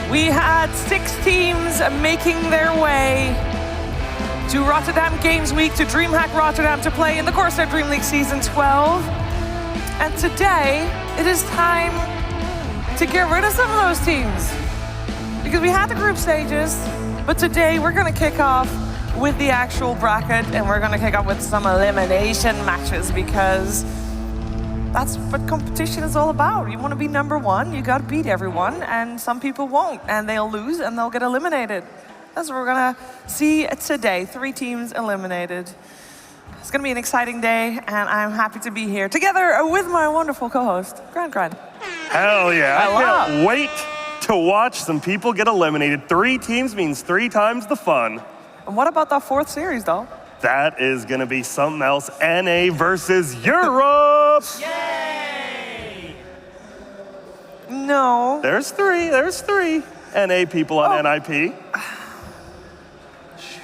We had 6 teams making their way to Rotterdam Games Week, to DreamHack Rotterdam to play in the CORSAIR DreamLeague Season 12. And today, it is time to get rid of some of those teams. Because we had the group stages, but today we're gonna kick off with the actual bracket, and we're gonna kick off with some elimination matches, because that's what competition is all about. You wanna be #1, you gotta beat everyone, and some people won't, and they'll lose and they'll get eliminated. That's what we're gonna see today, 3 teams eliminated. It's gonna be an exciting day, and I'm happy to be here together with my wonderful co-host, Gran. Hell yeah, Hello. I can't wait to watch some people get eliminated. 3 teams means 3 times the fun. And what about that 4th series, though? That is gonna be something else. NA versus Europe. Yay! No. There's 3 NA people on NIP.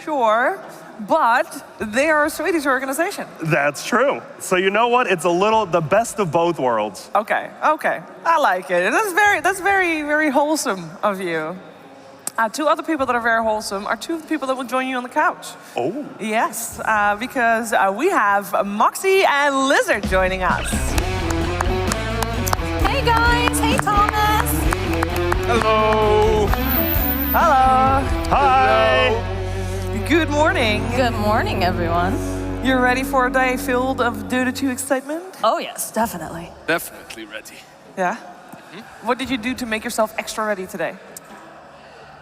Sure, but they are a Swedish organization. That's true. So you know what? It's a little the best of both worlds. Okay, I like it. That's very wholesome of you. 2 other people that are very wholesome are 2 of the people that will join you on the couch. Oh. Yes, because we have Moxie and Lizard joining us. Hey guys, hey Thomas. Hello. Hello. Hi. Good morning. Good morning, everyone. You're ready for a day filled of Dota 2 excitement? Oh yes, definitely. Definitely ready. Yeah? What did you do to make yourself extra ready today?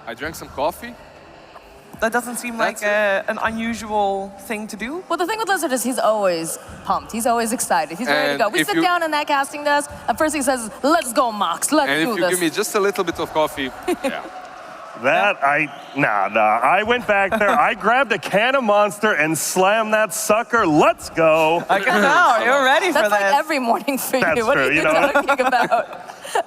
I drank some coffee. That doesn't seem like an unusual thing to do. Well, the thing with Lizard is he's always pumped. He's always excited. He's ready to go. We sit down in that casting desk, and first he says, "Let's go, Mox. Let's do this." And if you give me just a little bit of coffee, yeah. I went back there, I grabbed a can of Monster and slammed that sucker. Let's go. I can tell. You're ready for That's this. like every morning for That's you. What true, are you you know. talking about?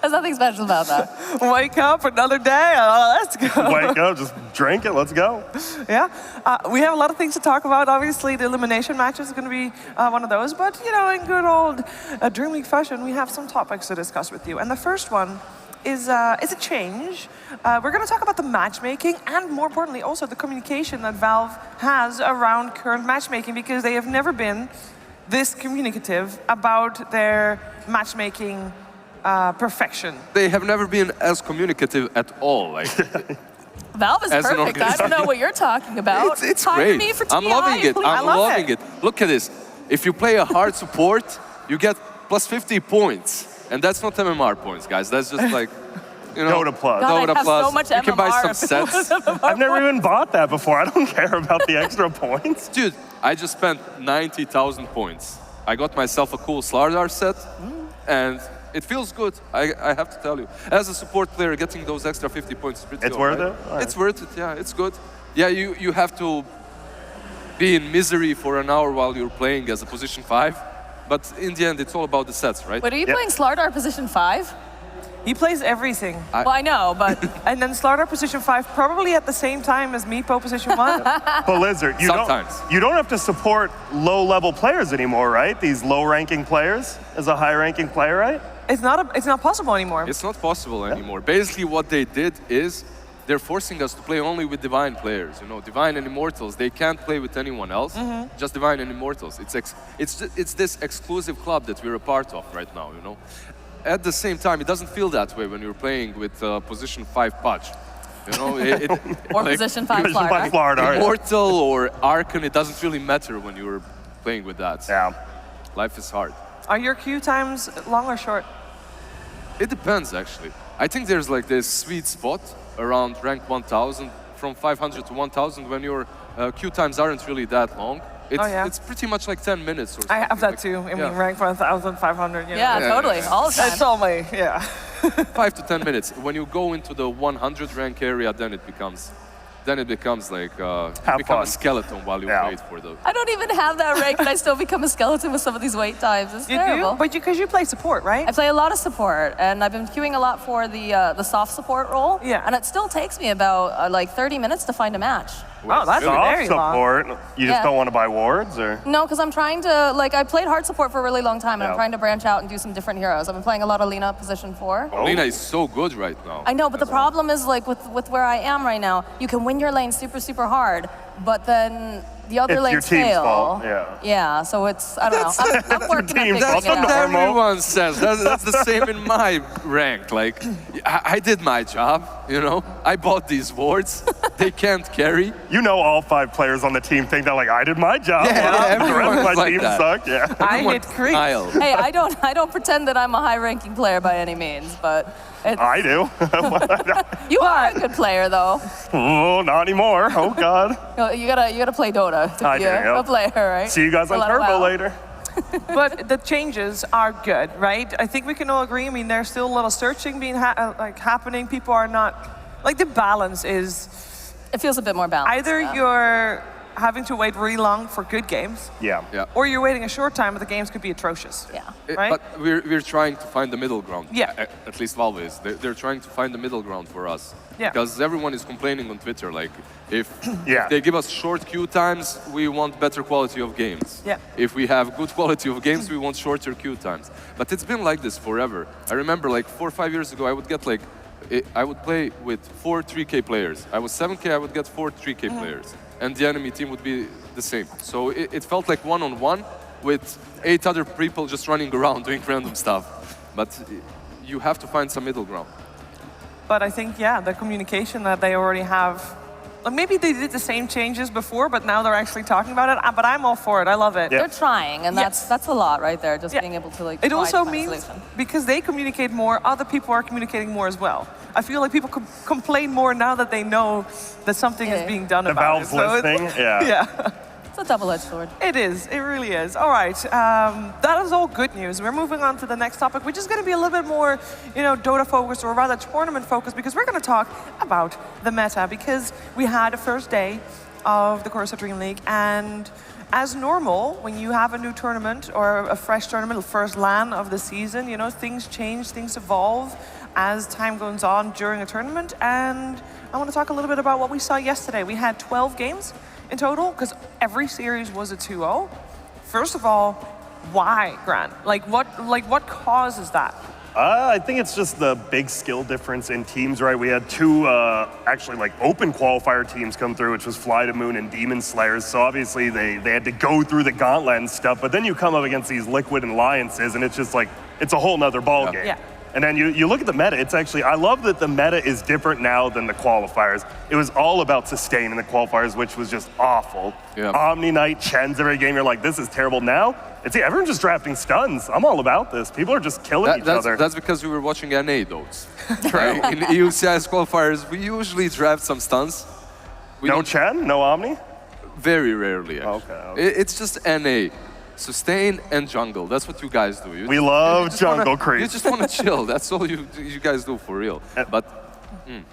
There's nothing special about that. Wake up, another day. Let's go. Wake up, just drink it, let's go. Yeah. We have a lot of things to talk about. Obviously, the elimination match is going to be one of those. But, you know, in good old DreamLeague fashion, we have some topics to discuss with you. And the first one is a change. We're going to talk about the matchmaking and, more importantly, also the communication that Valve has around current matchmaking, because they have never been this communicative about their matchmaking perfection. They have never been as communicative at all. Like, Valve is perfect. I don't know what you're talking about. it's Hire great. me for I'm TI, loving it. please. I'm loving it. Look at this. If you play a hard support, you get plus 50 points. And that's not MMR points, guys. That's just like, you know, Dota Plus. God, Dota I have Plus. so much You can buy MMR some if it was sets. MMR I've never even bought that before. I don't care about the extra points. Dude, I just spent 90,000 points. I got myself a cool Slardar set, and it feels good, I have to tell you. As a support player, getting those extra 50 points is pretty It's good, worth right? it? All right. It's worth it, yeah, it's good. Yeah, you have to be in misery for an hour while you're playing as a position 5, but in the end, it's all about the sets, right? Wait, are you playing Slardar position 5? He plays everything. Well, I know, but And then Slardar position 5 probably at the same time as Meepo position 1. But Lizard, you don't have to support low-level players anymore, right? These low-ranking players as a high-ranking player, right? It's not possible anymore. It's not possible anymore. Basically, what they did is they're forcing us to play only with Divine players. You know, Divine and Immortals. They can't play with anyone else. Just Divine and Immortals. It's this exclusive club that we're a part of right now. You know, at the same time, it doesn't feel that way when you're playing with position 5 Pudge. You know, or like, position 5 Position 5 Slardar. Florida. Immortal or Archon, it doesn't really matter when you're playing with that. Yeah. Life is hard. Are your queue times long or short? It depends, actually. I think there's like this sweet spot around rank 1000, from 500 to 1000, when your queue times aren't really that long. It's pretty much like 10 minutes or something. I have that too. I mean, rank 1,500. You know. Yeah, totally. All the time. It's only, yeah. 5 to 10 minutes. When you go into the 100 rank area, then it becomes like you become a skeleton while you wait for the. I don't even have that rank, and I still become a skeleton with some of these wait times. It's terrible. Do? But because you play support, right? I play a lot of support, and I've been queuing a lot for the soft support role. Yeah. And it still takes me about like 30 minutes to find a match. Oh, that's very long. support. You just don't want to buy wards, or? No, because I'm trying to, like, I played hard support for a really long time, and I'm trying to branch out and do some different heroes. I've been playing a lot of Lina position 4. Oh. Lina is so good right now. I know, but the problem is, like, with where I am right now, you can win your lane super, super hard, but then the other lanes it's your team's fail. fault, Yeah, so it's, I don't know. I'm working on figuring That's it what out. everyone says. That's the same in my rank. Like, I did my job, you know? I bought these wards. They can't carry. You know all 5 players on the team think that, like, I did my job. Yeah, the rest of my like team that. sucked, I hit creeps. Hey, I don't pretend that I'm a high-ranking player by any means, but it's, I do. you are a good player, though. Oh, not anymore. Oh, God. You gotta play Dota to I be do, a player, right? See you guys on Let 'em Turbo out. later. But the changes are good, right? I think we can all agree. I mean, there's still a lot of searching being happening. People are not, like, the balance is... It feels a bit more balanced. Either you're having to wait really long for good games, or you're waiting a short time, but the games could be atrocious. Right? But we're trying to find the middle ground. Yeah. At least Valve is. They're trying to find the middle ground for us. Yeah. Because everyone is complaining on Twitter, like, if Yeah. they give us short queue times, we want better quality of games. Yeah. If we have good quality of games, we want shorter queue times. But it's been like this forever. I remember, like, 4 or 5 years ago, I would get, like, I would play with 4 3K players. I was 7K, I would get 4 3K players. And the enemy team would be the same. So it felt like one-on-one with 8 other people just running around doing random stuff. But you have to find some middle ground. But I think, the communication that they already have, like, maybe they did the same changes before, but now they're actually talking about it. But I'm all for it. I love it. They're trying, and that's a lot right there, just being able to, like, It try also to find a means, solution. because they communicate more, other people are communicating more as well. I feel like people complain more now that they know that something is being done about it. The Valve's listening, Yeah. It's a double-edged sword. It is. It really is. All right. That is all good news. We're moving on to the next topic, which is going to be a little bit more, Dota-focused, or rather tournament-focused, because we're going to talk about the meta, because we had a first day of the CORSAIR Dream League, and as normal, when you have a new tournament or a fresh tournament, first LAN of the season, things change, things evolve as time goes on during a tournament, and I want to talk a little bit about what we saw yesterday. We had 12 games in total, because every series was a 2-0. First of all, why, Grant? What causes that? I think it's just the big skill difference in teams, right? We had 2 actually, like, open qualifier teams come through, which was Flytomoon and Demon Slayers. So obviously they had to go through the gauntlet and stuff, but then you come up against these Liquid and Alliances, and it's just like, it's a whole nother ball game. Yeah. And then you look at the meta, it's actually, I love that the meta is different now than the qualifiers. It was all about sustain in the qualifiers, which was just awful. Yeah. Omni Knight, Chen's every game, you're like, this is terrible. Now, everyone's just drafting stuns. I'm all about this. People are just killing each other. That's because we were watching NA, those. Right? In EU CS qualifiers, we usually draft some stuns. No Chen? No Omni? Very rarely, actually. Okay. It's just NA. Sustain and jungle. That's what you guys do. We love jungle creep. You just want to chill. That's all you guys do for real. But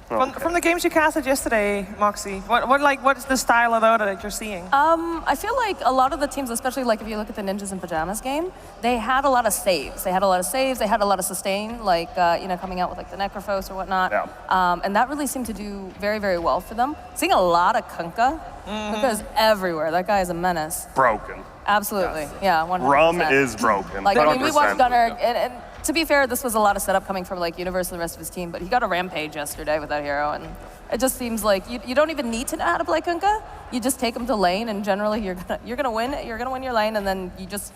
From the games you casted yesterday, Moxie, what is the style of Dota that you're seeing? I feel like a lot of the teams, especially like if you look at the Ninjas in Pajamas game, they had a lot of saves. They had a lot of sustain, like coming out with like the Necrophos or whatnot. Yeah. And that really seemed to do very, very well for them. Seeing a lot of Kunkka, Kunkka's everywhere. That guy is a menace. Broken. Absolutely, yeah, 100%. Rum is broken. Like, I mean, we 100%. watched Gunnar, and to be fair, this was a lot of setup coming from like Universe and the rest of his team, but he got a rampage yesterday with that hero, and it just seems like you don't even need to know how to play Kunkka. You just take him to lane, and generally you're gonna win. You're gonna win your lane, and then you just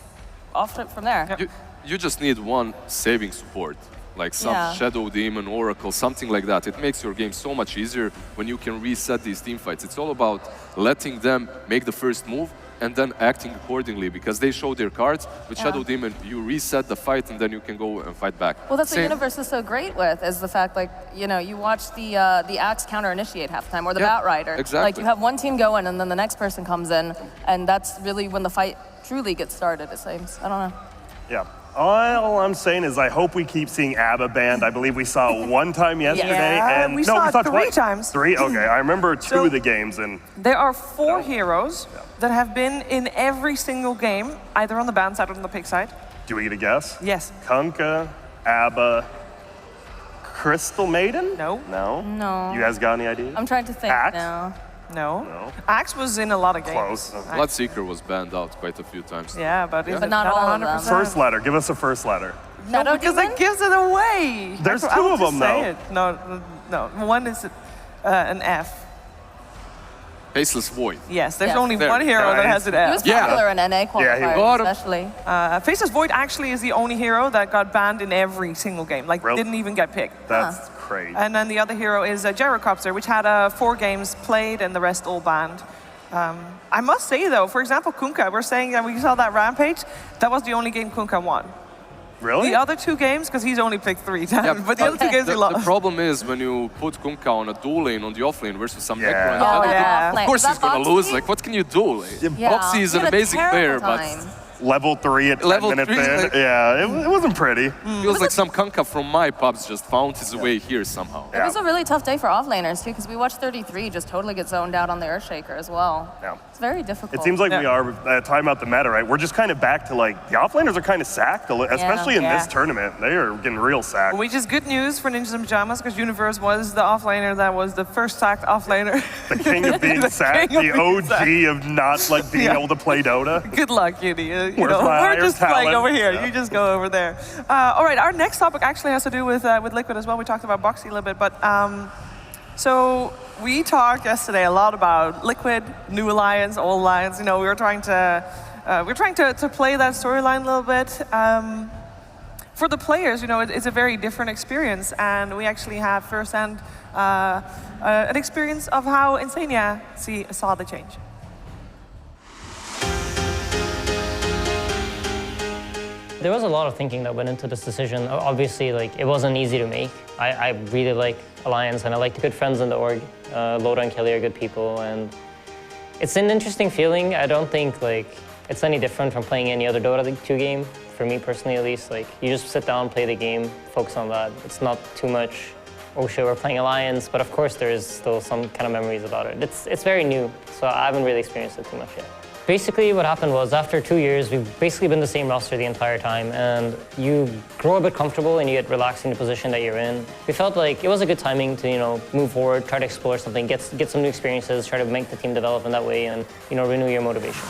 off it from there. you just need one saving support, like some Shadow Demon, Oracle, something like that. It makes your game so much easier when you can reset these team fights. It's all about letting them make the first move and then acting accordingly, because they show their cards. With Shadow Demon, you reset the fight and then you can go and fight back. Well, that's what Universe is so great with, is the fact, like, you watch the Axe counter initiate half the time, or the Batrider. Exactly. Like, you have one team going, and then the next person comes in, and that's really when the fight truly gets started, it seems. I don't know. Yeah. All I'm saying is I hope we keep seeing ABBA banned. I believe we saw it one time yesterday. and we saw it 3 times. 3? Okay, I remember 2 of the games. And there are 4 heroes that have been in every single game, either on the ban side or on the pick side. do we get a guess? Yes. Kunkka, ABBA, Crystal Maiden? No. No? No. You guys got any ideas? I'm trying to think Axe? now. No. No. Axe was in a lot of games. Close. Bloodseeker was banned out quite a few times. Yeah, but, is it not all of them. 100%? First ladder. Give us a first ladder. No, Shadow because Demon? it gives it away. There's I two would of just them, say though. it. No. One is an F. Faceless Void. Yes, there's Yes. only There. one hero that has an He was F. Yeah. popular in NA qualifiers, got him. especially. Faceless Void actually is the only hero that got banned in every single game. Like, Really? didn't even get picked. That's crazy. And then the other hero is Gyrocopter, which had 4 games played and the rest all banned. I must say, though, for example, Kunkka, we're saying that we saw that Rampage, that was the only game Kunkka won. Really? The other 2 games, because he's only picked 3 times, but the other 2 games he The lost. problem is when you put Kunkka on a dual lane on the off lane versus some Yeah. necro. Oh, and yeah. Of course he's gonna Boxy? lose. Like, what can you do? Like, Yeah. Boxy is He an had a amazing player, terrible but time. Level 3 at 10 Level minutes 3, in. like- Yeah, it wasn't pretty. feels like some Kunkka from my pubs just found his way here somehow. It was a really tough day for offlaners, too, because we watched 33 just totally get zoned out on the Earthshaker as well. Yeah. It's very difficult. It seems like we are time out the meta, right? We're just kind of back to like the offlaners are kind of sacked, especially in this Yeah. tournament. They are getting real sacked. Which is good news for Ninjas in Pajamas, because Universe was the offlaner that was the first sacked offlaner. The king of being The sacked, king of the being OG of not like being Yeah. able to play Dota. Good luck, Uni. You Where's know, my we're higher just playing talent? over here. Yeah. You just go over there. All right, our next topic actually has to do with Liquid as well. We talked about Boxy a little bit, but so we talked yesterday a lot about Liquid, new alliance, old alliance. You know, we were trying to play that storyline a little bit. For the players, you know, it's a very different experience, and we actually have firsthand an experience of how Insania saw the change. There was a lot of thinking that went into this decision. Obviously, like, it wasn't easy to make. I really like Alliance, and I like the good friends in the org. Loda and Kelly are good people, and it's an interesting feeling. I don't think like it's any different from playing any other Dota 2 game, for me personally at least. Like, you just sit down, play the game, focus on that. It's not too much, oh shit, we're playing Alliance, but of course there's still some kind of memories about it. It's very new, so I haven't really experienced it too much yet. Basically, what happened was after 2 years, we've basically been the same roster the entire time, and you grow a bit comfortable and you get relaxed in the position that you're in. We felt like it was a good timing to, you know, move forward, try to explore something, get some new experiences, try to make the team develop in that way, and, you know, renew your motivation.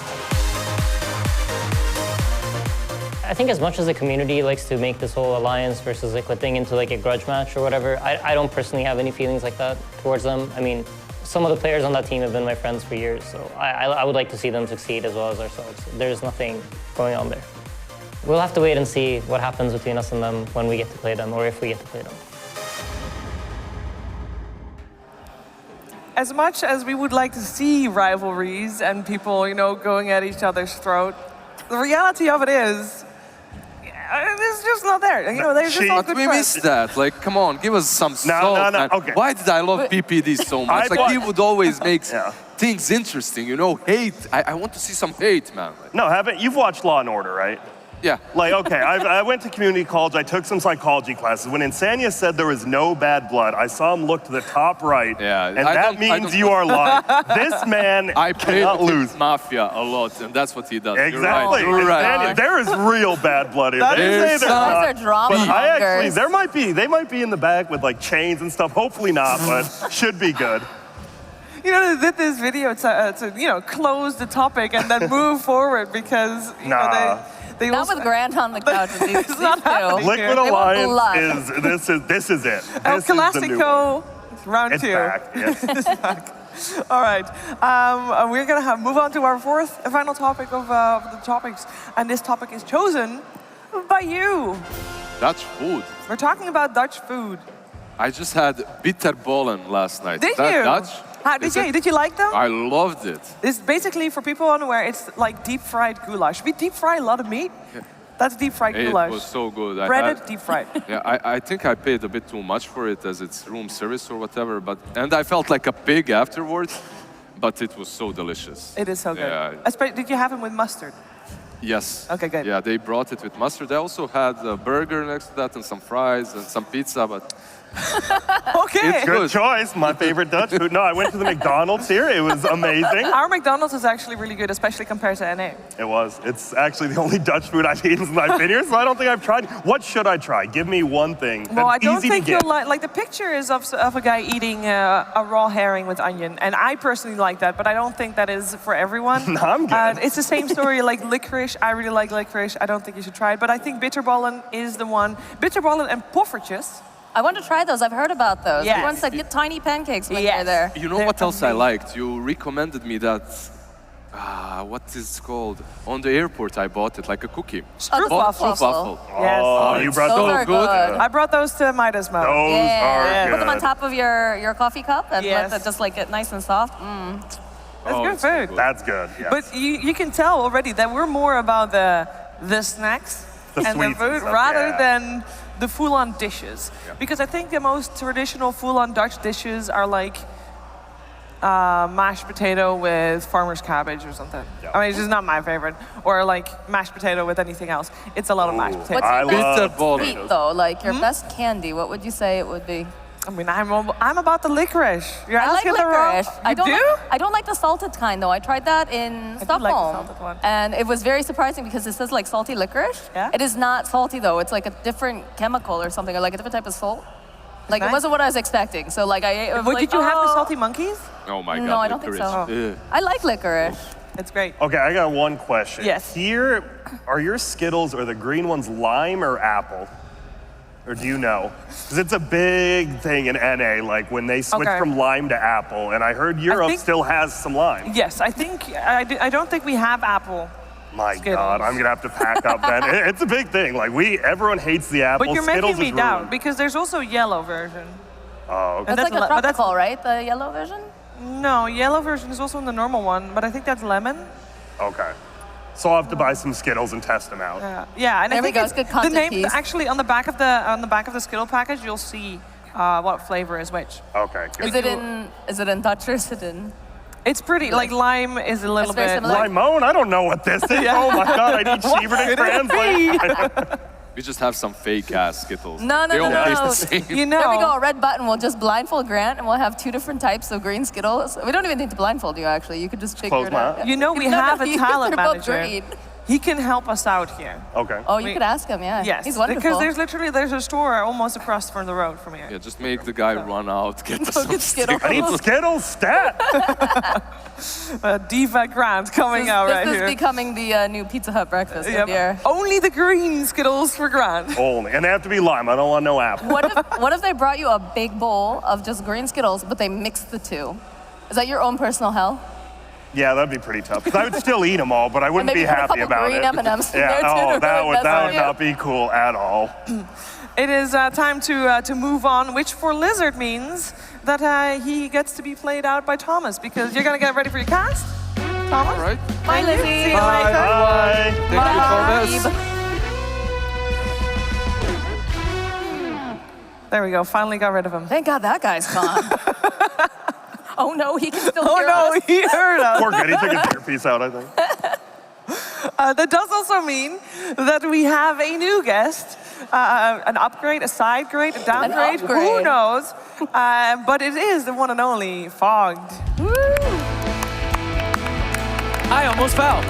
I think as much as the community likes to make this whole Alliance versus Liquid thing into like a grudge match or whatever, I don't personally have any feelings like that towards them. I mean, some of the players on that team have been my friends for years, so I would like to see them succeed as well as ourselves. There's nothing going on there. We'll have to wait and see what happens between us and them when we get to play them, or if we get to play them. As much as we would like to see rivalries and people, you know, going at each other's throat, the reality of it is, it's just not there. You know, they're just all But good we friends. missed that. Like, come on, give us some No, salt, no, man. okay. Why did I love PPD so much? I Like, thought- he would always make Yeah. things interesting, you know? Hate. I want to see some hate, man. Like, No, you've watched Law and Order, right? yeah. Like, okay, I went to community college, I took some psychology classes. When Insania said there was no bad blood, I saw him look to the top right, Yeah, and I that don't- means you are lying. This man I played cannot with lose. Mafia a lot, and that's what he does. Exactly. You're right. Insania, there is real bad blood here. That They is say There's they're some- not, Those are drama but I actually, mongers. they might be in the back with like chains and stuff. Hopefully not, but should be good. You know, they did this video to you know, close the topic and then move forward because, you Nah. know, they Not also- with Grant on the couch. With these It's not two. happening. Liquid They want Alliance blood. this is it. El This is the new one. Clasico, round It's 2. back. Yes. All right, we're gonna move on to our fourth and final topic of the topics, and this topic is chosen by you. Dutch food. We're talking about Dutch food. I just had bitterballen last night. Did Is that you? Dutch? Did you like them? I loved it. It's basically, for people unaware, it's like deep fried goulash. We deep fry a lot of meat. That's deep fried It goulash. was so good. Breaded, deep fried. Yeah, I think I paid a bit too much for it as it's room service or whatever, and I felt like a pig afterwards, but it was so delicious. It is so good. Yeah. Did you have them with mustard? Yes. Okay, good. Yeah, they brought it with mustard. They also had a burger next to that and some fries and some pizza, but Okay. It's Good choice. My favorite Dutch food. No, I went to the McDonald's here. It was amazing. Our McDonald's is actually really good, especially compared to NA. It was. It's actually the only Dutch food I've eaten since I've been here, so I don't think I've tried. What should I try? Give me one thing that's Well, I don't easy think to get. you'll like the picture is of a guy eating a raw herring with onion, and I personally like that, but I don't think that is for everyone. No, I'm good. It's the same story like licorice. I really like licorice. I don't think you should try it, but I think bitterballen is the one. Bitterballen and poffertjes. I want to try those. I've heard about those. Yes. Everyone said get tiny pancakes when Yes. you're there. You know They're what else I amazing. liked? You recommended me that, what is it called? On the airport I bought it, like a cookie. Stroopwafel. Stroopwafel. Yes. Oh, you brought Those those. are good. good. I brought those to Midas Mo. Those Yeah. are Put good. them on top of your coffee cup and Yes. let it just like get nice and soft. That's good it's so food. good. That's good. Yes. But you can tell already that we're more about the snacks The and the sweets and food stuff, rather yeah. than the full-on dishes. Because I think the most traditional full-on Dutch dishes are like mashed potato with farmer's cabbage or something. Yeah. I mean, it's just not my favorite. Or like mashed potato with anything else. It's a lot of mashed Ooh. potato. What's I your best love Bitterballen. sweet though? Like your best candy, what would you say it would be? I mean, I'm about the licorice. You're I like asking the wrong. licorice. You I don't like the salted kind though. I tried that in do like the Stockholm, salted one. and it was very surprising because it says like salty licorice. Yeah? It is not salty though. It's like a different chemical or something, or like a different type of salt. Like nice. It wasn't what I was expecting. So like I was What, like, did you have the oh. salty monkeys? Oh my god, No, I don't think so. licorice. Ugh. I like licorice. It's great. Okay, I got one question. Yes. Here, are your Skittles or the green ones lime or apple? Or do you know? Because it's a big thing in NA, like when they switch Okay. from lime to apple. And I heard Europe think- still has some lime. Yes, I don't think we have apple. My Skittles. God, I'm gonna have to pack up then. It's a big thing. Like everyone hates the apple. But you're Skittles making me is doubt ruined. because there's also yellow version. Oh, okay. And That's like a but that's- tropical, right? The yellow version. No, yellow version is also in the normal one, but I think that's lemon. Okay. So I'll have to buy some Skittles and test them out. Yeah, and There I we think go, it's it's good the content name piece. actually on the back of the Skittle package, you'll see what flavor is which. Okay. Good. Is it in Dutch or is it in? It's pretty like lime is a little It's very bit. similar. Limon? I don't know what this is. Oh my God, I need Cheever to translate. We just have some fake ass Skittles. No, They no, all no, no. taste the same. You know. There we go, a red button. We'll just blindfold Grant and we'll have 2 different types of green Skittles. We don't even need to blindfold you, actually. You could just figure Close it my out. eyes. You know, we No, no, have a you- talent they're both manager. green. He can help us out here. Okay. Oh, you could ask him, yeah. Yes, He's wonderful. because there's a store almost across from the road from here. Yeah, just make the guy run out, get us Go some get Skittles. I need Skittles stat. Diva Grant coming out right This is here. becoming the new Pizza Hut breakfast Yep. of year. Only the green Skittles for Grant. Only. And they have to be lime. I don't want no apple. What if they brought you a big bowl of just green Skittles, but they mixed the two? Is that your own personal hell? Yeah, that'd be pretty tough. 'Cause I would still eat them all, but I wouldn't maybe be put a happy couple about green it. M&Ms in Yeah. there, too, Oh, to that really would mess with you. not be cool at all. It is time to move on, which for Lizard means that he gets to be played out by Thomas because you're gonna get ready for your cast. Thomas. All right. Bye, Thank you. Lizzie. See you later. Bye. Thank you, Thomas. Bye. There we go. Finally got rid of him. Thank God that guy's gone. Oh no, he can still Oh hear no, us. he heard us. Poor good. He took his earpiece out, I think. That does also mean that we have a new guest, an upgrade, a side grade, a downgrade, who upgrade. knows? But it is the one and only Fogged. I almost fell.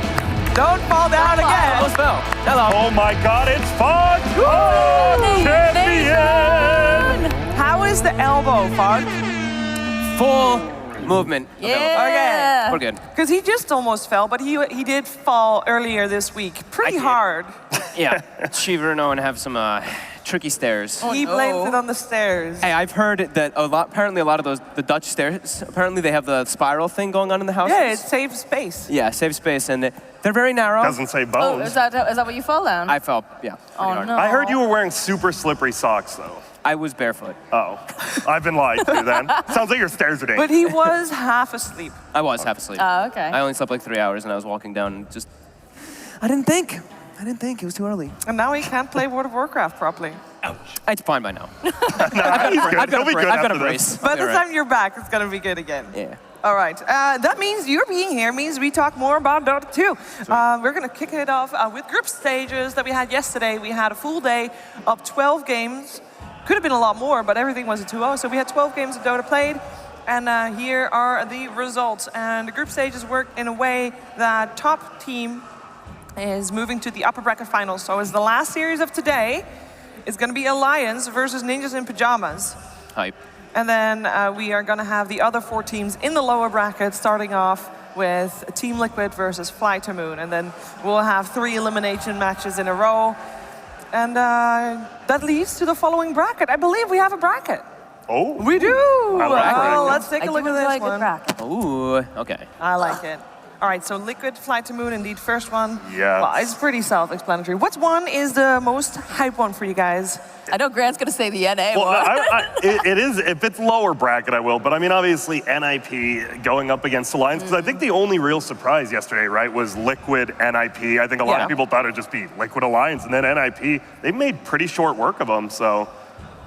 Don't fall down again. Almost fell. Hello. Oh my God, it's Fog! Oh, champion! How is the elbow, Fogged? Full movement. Yeah. We're good. Because he just almost fell, but he did fall earlier this week. Pretty did. hard. Yeah. Cheever and Owen have some tricky stairs. He no. blames it on the stairs. Hey, I've heard that apparently a lot of the Dutch stairs, apparently they have the spiral thing going on in the house. Yeah, it saves space. Yeah, save space, and they're very narrow. Doesn't say Oh, bones. is that what you fell down? I fell, yeah. pretty oh hard. no. I heard you were wearing super slippery socks, though. I was barefoot. Oh, I've been lied to then. Sounds like your stairs are But dangerous. he was half asleep. I was half asleep. Oh, okay. I only slept like 3 hours, and I was walking down and just... I didn't think. It was too early. And now he can't play World of Warcraft properly. It's fine by now. Nah, he's good. I've He'll be good got after a this. brace. By I'll be the all right. time you're back, it's gonna be good again. Yeah. All right. That means you're being here means we talk more about Dota 2. We're gonna kick it off with group stages that we had yesterday. We had a full day of 12 games. Could have been a lot more, but everything was a 2-0. So we had 12 games of Dota played. And here are the results. And the group stages work in a way that top team is moving to the upper bracket finals. So as the last series of today, it's going to be Alliance versus Ninjas in Pajamas. Hype. And then we are going to have the other 4 teams in the lower bracket, starting off with Team Liquid versus Flytomoon. And then we'll have 3 elimination matches in a row. And that leads to the following bracket. I believe we have a bracket. Oh. We do! Well, let's take a look at this one. Ooh, okay. I like it. All right, so Liquid, Flytomoon, indeed, first one. Yeah. Well, it's pretty self-explanatory. What one is the most hype one for you guys? I know Grant's going to say the NA Well, one. it is, if it's lower bracket, I will. But I mean, obviously, NIP going up against Alliance, because I think the only real surprise yesterday, right, was Liquid NIP. I think a lot of people thought it'd just be Liquid Alliance, and then NIP. They made pretty short work of them, so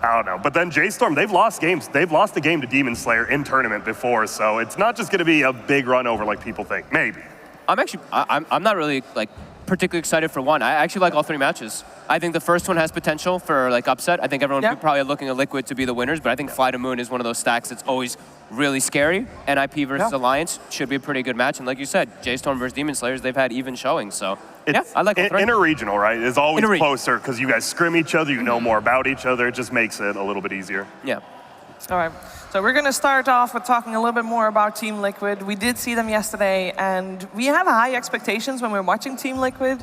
I don't know. But then J-Storm, they've lost games. They've lost a game to Demon Slayer in tournament before, so it's not just going to be a big run over like people think. Maybe. I'm not really like particularly excited for one. I actually like all 3 matches. I think the first one has potential for like upset. I think everyone probably looking at Liquid to be the winners, but I think Flytomoon is one of those stacks that's always really scary. NIP versus Alliance should be a pretty good match. And like you said, J-Storm versus Demon Slayers, they've had even showings. So I like all 3. Interregional, right, is always closer because you guys scrim each other, you know more about each other. It just makes it a little bit easier. Yeah. All right, so we're going to start off with talking a little bit more about Team Liquid. We did see them yesterday, and we have high expectations when we're watching Team Liquid.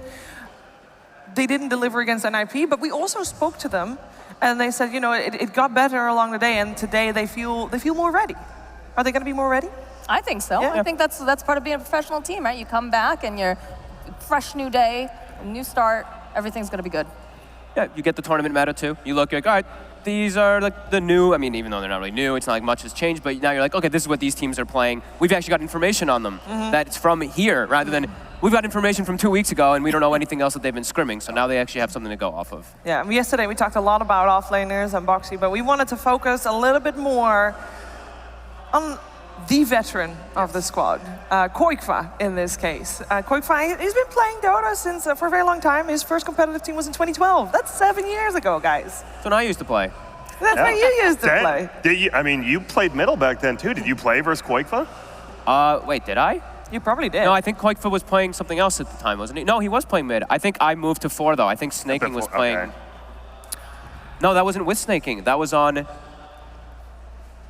They didn't deliver against NIP, but we also spoke to them, and they said, you know, it got better along the day, and today they feel more ready. Are they going to be more ready? I think so. Yeah. I think that's part of being a professional team, right? You come back and you're fresh new day, new start, everything's going to be good. Yeah, you get the tournament meta too. You look, you're like, all right, these are like the new, I mean, even though they're not really new, it's not like much has changed, but now you're like, okay, this is what these teams are playing. We've actually got information on them that it's from here, rather than we've got information from 2 weeks ago and we don't know anything else that they've been scrimming, so now they actually have something to go off of. Yeah, yesterday we talked a lot about offlaners and Boxy, but we wanted to focus a little bit more on the veteran of the squad, Koikva in this case. Koikva, he's been playing Dota for a very long time. His first competitive team was in 2012. That's 7 years ago, guys. That's when I used to play. That's when you used to play. Did you, I mean, you played middle back then too. Did you play versus Koikva? Wait, did I? You probably did. No, I think Koikva was playing something else at the time, wasn't he? No, he was playing mid. I think I moved to 4 though. I think Snaking was playing. Okay. No, that wasn't with Snaking. That was on.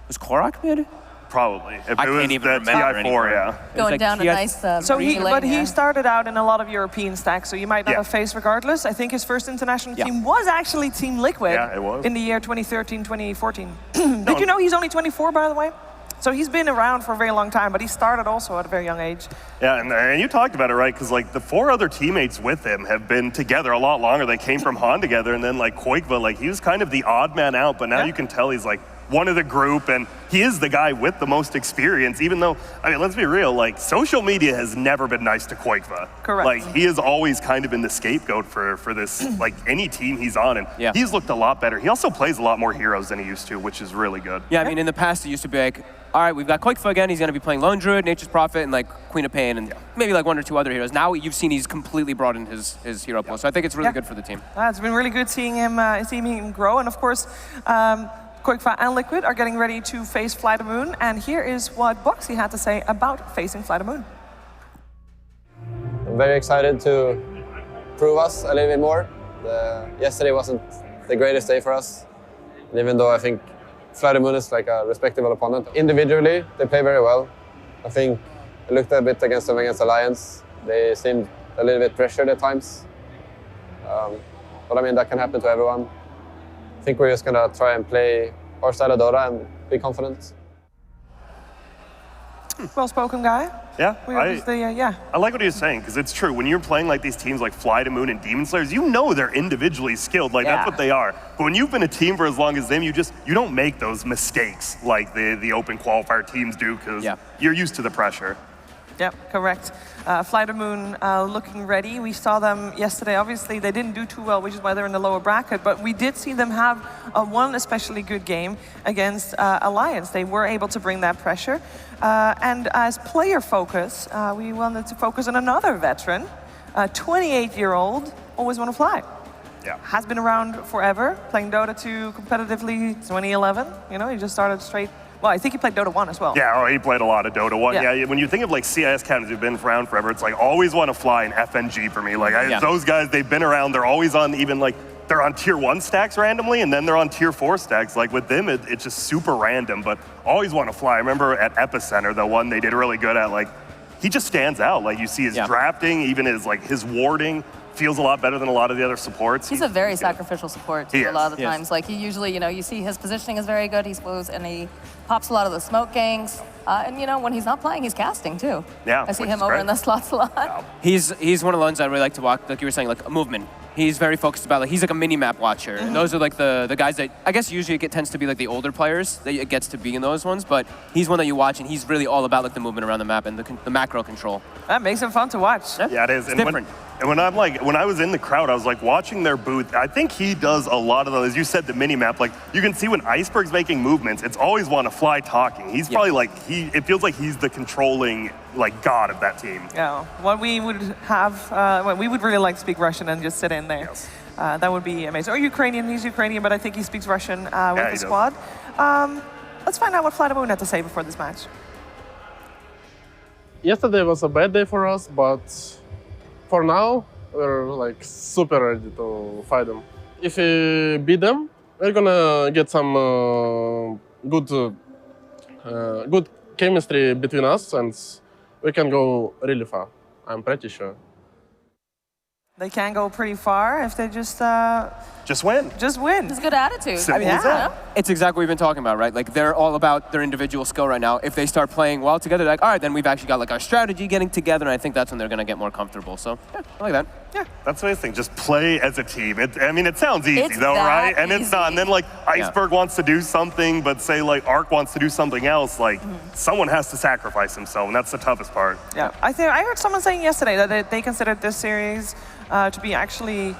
Was Korak mid? Probably. If I it was can't even the remember TI4, yeah. Going like down a nice So relay, he started out in a lot of European stacks, so you might not have faced regardless. I think his first international team was actually Team Liquid. Yeah, it was. In the year 2013, 2014. Did you know he's only 24, by the way? So he's been around for a very long time, but he started also at a very young age. Yeah, and you talked about it, right? Because like the 4 other teammates with him have been together a lot longer. They came from Han together, and then like Koikva, like he was kind of the odd man out, but now you can tell he's like one of the group, and he is the guy with the most experience, even though, I mean, let's be real, like social media has never been nice to Koikva. Correct. Like he has always kind of been the scapegoat for this, like any team he's on, and he's looked a lot better. He also plays a lot more heroes than he used to, which is really good. Yeah, I mean, in the past it used to be like, all right, we've got Koikva again, he's going to be playing Lone Druid, Nature's Prophet, and like Queen of Pain, and maybe like 1 or 2 other heroes. Now you've seen he's completely broadened his hero pool, so I think it's really good for the team. It's been really good seeing him grow, and of course, Koikva and Liquid are getting ready to face Flytomoon, and here is what Boxy had to say about facing Flytomoon. I'm very excited to prove us a little bit more. Yesterday wasn't the greatest day for us, and even though I think Flytomoon is like a respectable opponent, individually they play very well. I think I looked a bit against them against Alliance. They seemed a little bit pressured at times, but I mean that can happen to everyone. I think we're just gonna try and play our style of Dota and be confident. Well-spoken guy. Yeah, I like what he was saying, because it's true. When you're playing like these teams like Flytomoon and Demon Slayers, you know they're individually skilled, like that's what they are. But when you've been a team for as long as them, you don't make those mistakes like the open qualifier teams do, because you're used to the pressure. Yep, correct. Flytomoon looking ready. We saw them yesterday. Obviously, they didn't do too well, which is why they're in the lower bracket. But we did see them have one especially good game against Alliance. They were able to bring that pressure. And as player focus, we wanted to focus on another veteran, 28-year-old, always want to fly. has been around forever, playing Dota 2 competitively 2011. You know, he just started straight. Well, I think he played Dota 1 as well. Yeah, he played a lot of Dota 1. Yeah. Yeah, when you think of like CIS captains who've been around forever, it's like always want to fly in FNG for me. Like those guys, they've been around. They're always on even like they're on tier 1 stacks randomly, and then they're on tier 4 stacks. Like with them, it's just super random, but always want to fly. I remember at Epicenter, the one they did really good at, like he just stands out. Like you see his drafting, even his warding feels a lot better than a lot of the other supports. He's a very sacrificial support too, a lot of the times. Yes. Like he usually, you know, you see his positioning is very good. He slows and he pops a lot of the smoke gangs. And you know, when he's not playing, he's casting too. Yeah, I see him over in the slots a lot. Yeah. He's one of the ones I really like to watch, like you were saying, like a movement. He's very focused about, like, he's like a mini-map watcher. And those are like the guys that, I guess usually it tends to be like the older players that it gets to be in those ones, but he's one that you watch and he's really all about like the movement around the map and the macro control. That makes him fun to watch. Yeah, it is. It's different. When I was in the crowd, I was like watching their booth. I think he does a lot of those. As you said, the mini map. Like you can see when Iceberg's making movements, it's always want to fly talking. He's probably like it feels like he's the controlling like god of that team. Yeah. What we would have, we would really like to speak Russian and just sit in there. Yes. That would be amazing. Or Ukrainian. He's Ukrainian, but I think he speaks Russian with the does. squad. Let's find out what Flytomoon had to say before this match. Yesterday was a bad day for us, but for now, we're like super ready to fight them. If we beat them, we're gonna get some good chemistry between us, and we can go really far. I'm pretty sure. They can go pretty far if they just win. Just win. It's a good attitude. Simple as that. It's exactly what we've been talking about, right? Like they're all about their individual skill right now. If they start playing well together, they're like, all right, then we've actually got like our strategy getting together, and I think that's when they're gonna get more comfortable. So yeah, I like that. Yeah, that's what I think. Just play as a team. I mean, it sounds easy It's though, that right? And it's easy. not. And then like Iceberg wants to do something, but say like Arc wants to do something else. Like someone has to sacrifice himself, and that's the toughest part. Yeah. I heard someone saying yesterday that they considered this series to be actually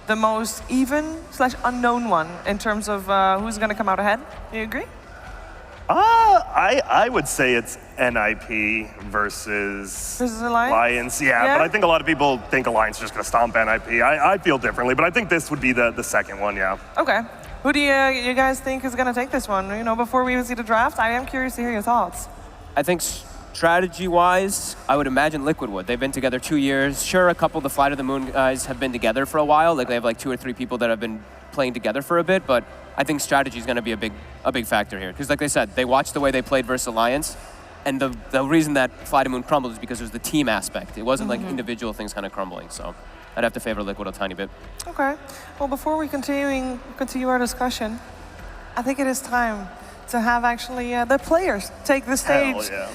the most even/unknown one in terms of who's going to come out ahead. Do you agree? I would say it's NIP versus Alliance? Yeah, but I think a lot of people think Alliance is just going to stomp NIP. I feel differently, but I think this would be the second one, yeah. Okay. Who do you guys think is going to take this one? You know, before we even see the draft, I am curious to hear your thoughts. I think strategy-wise, I would imagine Liquid would. They've been together 2 years. Sure, a couple of the Flytomoon guys have been together for a while. Like they have like 2 or 3 people that have been playing together for a bit, but I think strategy is going to be a big factor here. Because like they said, they watched the way they played versus Alliance, and the reason that Flytomoon crumbled is because it was the team aspect. It wasn't like individual things kind of crumbling, so I'd have to favor Liquid a tiny bit. Okay. Well, before we continue our discussion, I think it is time to have actually the players take the stage. Hell yeah.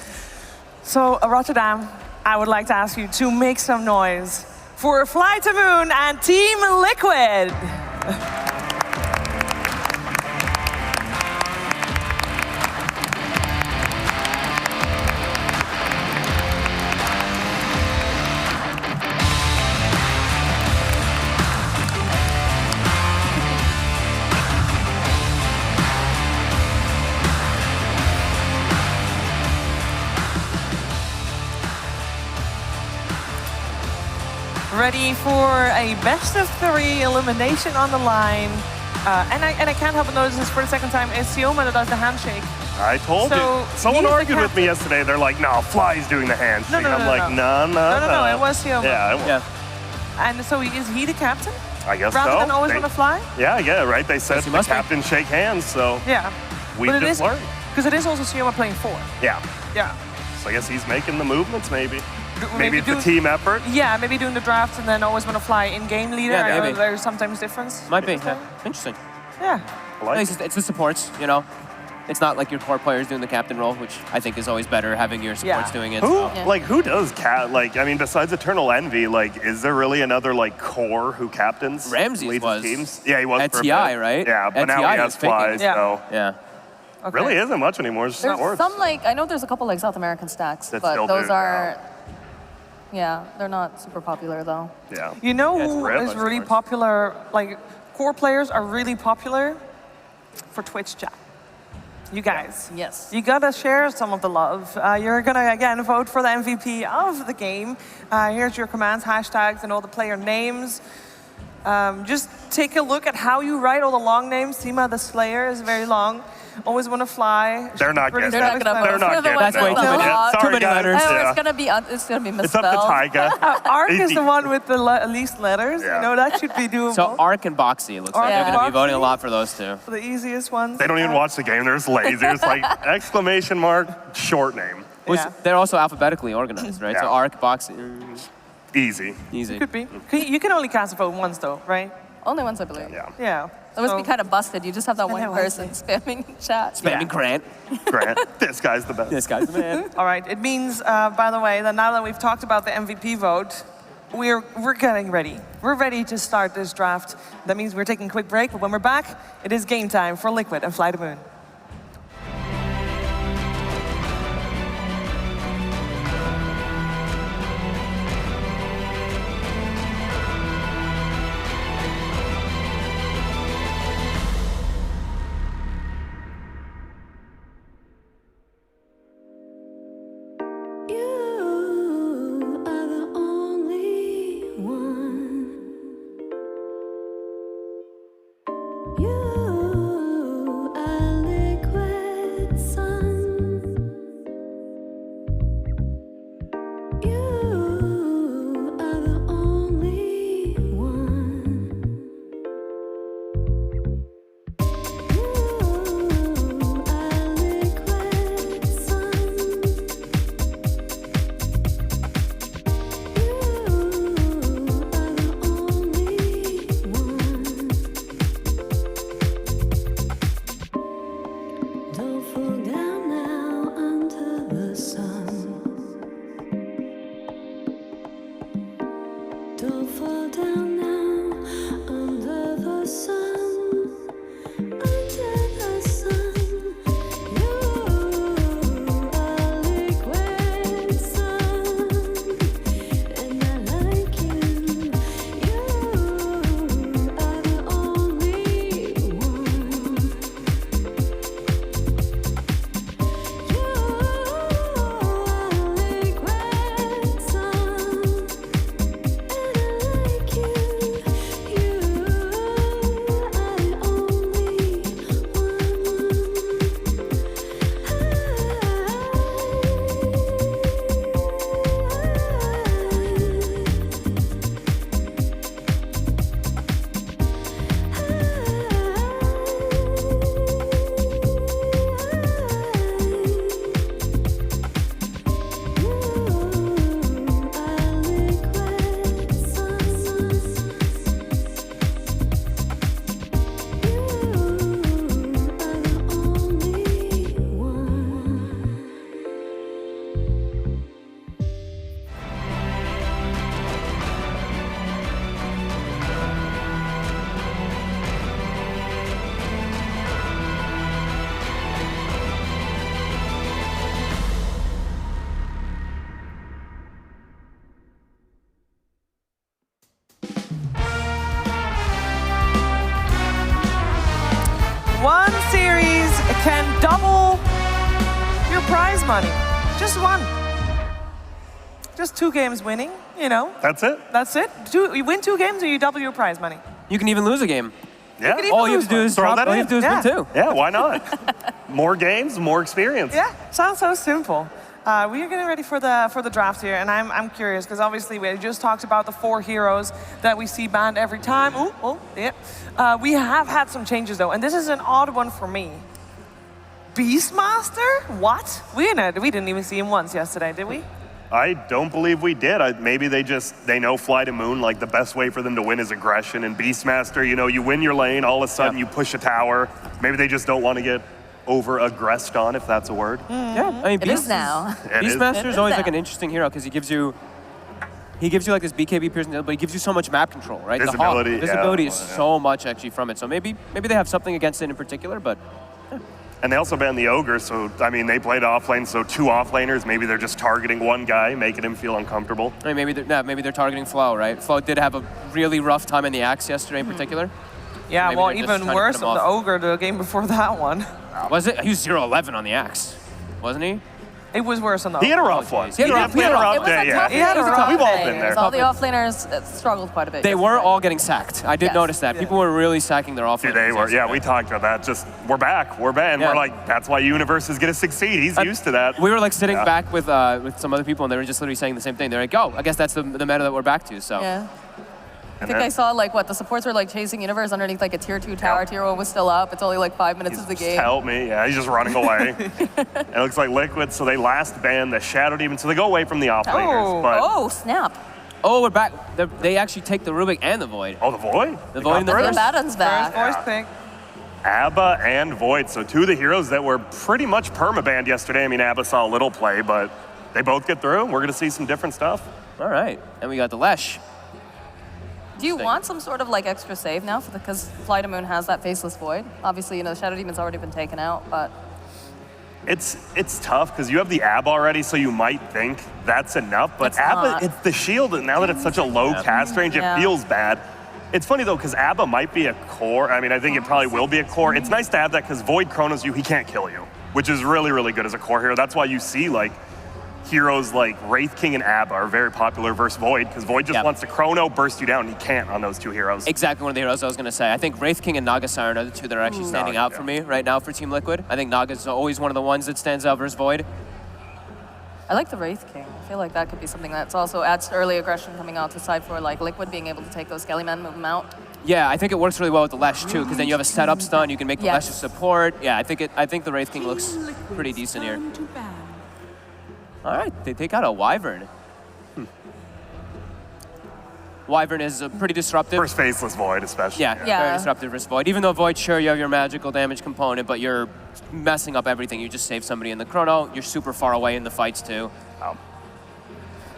So, Rotterdam, I would like to ask you to make some noise for Flytomoon and Team Liquid. Ready for a best-of-3 elimination on the line. And I can't help but notice this for the second time. It's Sioma that does the handshake. I told you. Someone argued with me yesterday. They're like, no, Fly's doing the handshake. No, I'm like, no. No, it was Sioma. Yeah, it was. Yeah. And so is he the captain? I guess Rather so. than always want to fly? Yeah, right. They said Yes, he the must be. captain shake hands, so Yeah. we But it just is- learned. Because it is also Sioma playing 4. Yeah. Yeah. So I guess he's making the movements, maybe. Maybe Maybe it's a doing- team effort. Yeah, maybe doing the draft and then always want to fly in-game leader. Yeah, I know maybe. there's sometimes difference. Might be. Yeah. Interesting. Yeah. I like It's the supports, you know. It's not like your core players doing the captain role, which I think is always better having your supports doing it. Who, so. who does like, I mean, besides Eternal Envy, like, is there really another, like, core who captains? Ramses leads was. teams? Yeah, he was At for a TI, bit. right? Yeah, but At now TI, he he has was picking. Flies, Yeah. so. Yeah. Okay. Really isn't much anymore, it's just There's sports. some like, I know there's a couple like South American stacks, That but still those do, are, yeah, they're not super popular though. Yeah. You know Yeah, it's who rare, is but really sports. popular? Like, core players are really popular for Twitch chat. You guys. Yes. You gotta share some of the love. You're gonna, again, vote for the MVP of the game. Here's your commands, hashtags, and all the player names. Just take a look at how you write all the long names. Sima the Slayer is very long. Always want to fly. They're not getting They're not it. gonna They're not getting That's way it. too many. Yeah, Too sorry, many guys. letters. Oh, Yeah. it's gonna be misspelled. It's up to Tyga. Arc is Easy. the one with the least letters. Yeah. You know, that should be doable. So Arc and Boxy, it looks like Arc they're and going to be voting a Boxy. lot for those two. The easiest ones. They don't even watch the game. They're just lazy. It's like exclamation mark, short name. Yeah. They're also alphabetically organized, right? So Yeah. Arc, Boxy, Easy. easy. Could be. You can only cast a vote once, though, right? Only once, I believe. Yeah. Yeah. It must be kind of busted. You just have that one Otherwise, person spamming chat. Spamming Grant. Grant, this guy's the best. This guy's the man. All right. It means, by the way, that now that we've talked about the MVP vote, we're getting ready. We're ready to start this draft. That means we're taking a quick break, but when we're back, it is game time for Liquid and Flytomoon. One series can double your prize money. Just one. Just 2 games winning, you know. That's it? That's it. You win 2 games or you double your prize money. You can even lose a game. Yeah. even All you lose have to do one. is Throw drop. that All you in. have to do is Yeah. win 2. Yeah, why not? More games, more experience. Yeah, sounds so simple. We are getting ready for the draft here, and I'm curious because obviously we just talked about the 4 heroes that we see banned every time. Yeah. We have had some changes though, and this is an odd one for me. Beastmaster? What? We didn't even see him once yesterday, did we? I don't believe we did. Maybe they know Flytomoon, like the best way for them to win is aggression. And Beastmaster, you know, you win your lane, all of a sudden you push a tower. Maybe they just don't want to get over-aggressed on, if that's a word. Yeah, I mean, It is now. Beastmaster is always now. like an interesting hero because he gives you like this BKB piercing, but he gives you so much map control, right? Visibility, The visibility is yeah. so much actually from it. So maybe they have something against it in particular, but And they also banned the Ogre, so, I mean, they played off lane, so 2 offlaners, maybe they're just targeting one guy, making him feel uncomfortable. I mean, maybe they're targeting Flo, right? Flo did have a really rough time in the Axe yesterday in particular. Yeah, Maybe well, they're just even trying to worse put him on the off. Ogre the game before that one. Was it? He was 0-11 on the Axe, wasn't he? It was worse than the He had a off. rough one. He had a rough- He had a It rough was day, a yeah. tough He had a day. rough We've all day. been there. All the offlaners struggled quite a bit. They were all getting sacked. I did Yes. notice that. People were really sacking their offlaners. They were, yeah, yesterday. we talked about that. Just, we're back, we're back. And Yeah. we're like, that's why Universe is going to succeed. He's used to that. We were like sitting Yeah. back with some other people, and they were just literally saying the same thing. They're like, "Oh, I guess that's the meta that we're back to." So Yeah. I And think then- I saw like what the supports were like chasing Universe underneath like a tier 2 tower. Yeah. Tier 1 was still up. It's only like 5 minutes of the Just game. help me. Yeah, he's just running away. It looks like Liquid, so they last ban the Shadow Demon, so they go away from the offlaners. But Oh, snap. oh, we're back. They actually take the Rubik and the Void. oh, the Void? The Void and the The first. Abaddon's back. First pick. Abba and Void, so two of the heroes that were pretty much permabanned yesterday. I mean, Abba saw a little play, but they both get through. We're going to see some different stuff. All right, and we got the Lesh. Do you want some sort of like extra save now? Because Flytomoon has that Faceless Void. Obviously, you know, the Shadow Demon's already been taken out, but It's tough because you have the Abba already, so you might think that's enough. But It's Abba, not. it's the shield, and now that it's such a low cast range, Yeah. it feels bad. It's funny though, because Abba might be a core. I mean, I think it probably will be a core. It's nice to have that because Void chronos you, he can't kill you, which is really, really good as a core hero. That's why you see like heroes like Wraith King and Abba are very popular versus Void, because Void just Yep. wants to chrono, burst you down, and he can't on those two heroes. Exactly one of the heroes I was going to say. I think Wraith King and Naga Siren are the two that are actually standing out for me right now for Team Liquid. I think Naga's always one of the ones that stands out versus Void. I like the Wraith King. I feel like that could be something that's also adds to early aggression coming out to side for like Liquid being able to take those Skelly Men, move them out. Yeah, I think it works really well with the Lesh too, because then you have a setup stun. You can make the Yes. Lesh a support. Yeah, I think the Wraith King looks pretty decent here. All right, they take out a Wyvern. Wyvern is pretty disruptive. First Faceless Void, especially. Yeah, Yeah. very disruptive versus Void. Even though Void, sure, you have your magical damage component, but you're messing up everything. You just save somebody in the chrono. You're super far away in the fights too.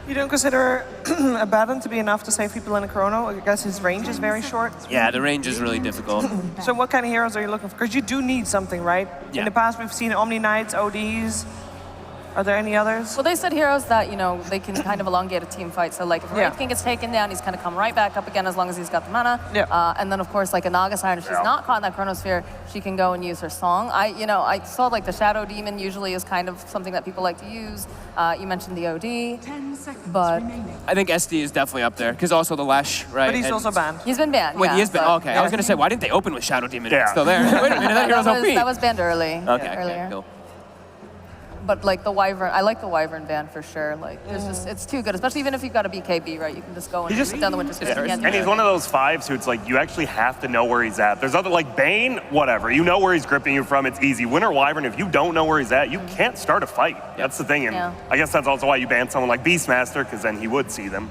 You don't consider Abaddon to be enough to save people in a chrono? I guess his range is very short. Yeah, the range is really difficult. So what kind of heroes are you looking for? Because you do need something, right? Yeah. In the past, we've seen Omni Knights, ODs. Are there any others? Well, they said heroes that, you know, they can kind of elongate a team fight. So, like, if Yeah. Wraith King gets taken down, he's kind of come right back up again as long as he's got the mana. Yeah. And then, of course, like a Naga Siren, if she's Yeah. not caught in that Chronosphere, she can go and use her song. I saw, like, the Shadow Demon usually is kind of something that people like to use. You mentioned the OD. 10 seconds But- remaining. I think SD is definitely up there, because also the Lesh, right? But he's And- also banned. He's been banned. Wait, yeah, he has been, but- okay. I was going to say, why didn't they open with Shadow Demon? Yeah. It's still there. Wait a minute, that hero's OP. That was banned early. Okay, earlier. okay, cool. But like the Wyvern, I like the Wyvern ban for sure. Like, it's too good, especially even if you've got a BKB, right? You can just go and He just- sit down the Winter Switch. And he's one of those fives who it's like you actually have to know where he's at. There's other like Bane, whatever. You know where he's gripping you from. It's easy. Winter Wyvern, if you don't know where he's at, you can't start a fight. That's the thing. And Yeah. I guess that's also why you ban someone like Beastmaster, because then he would see them.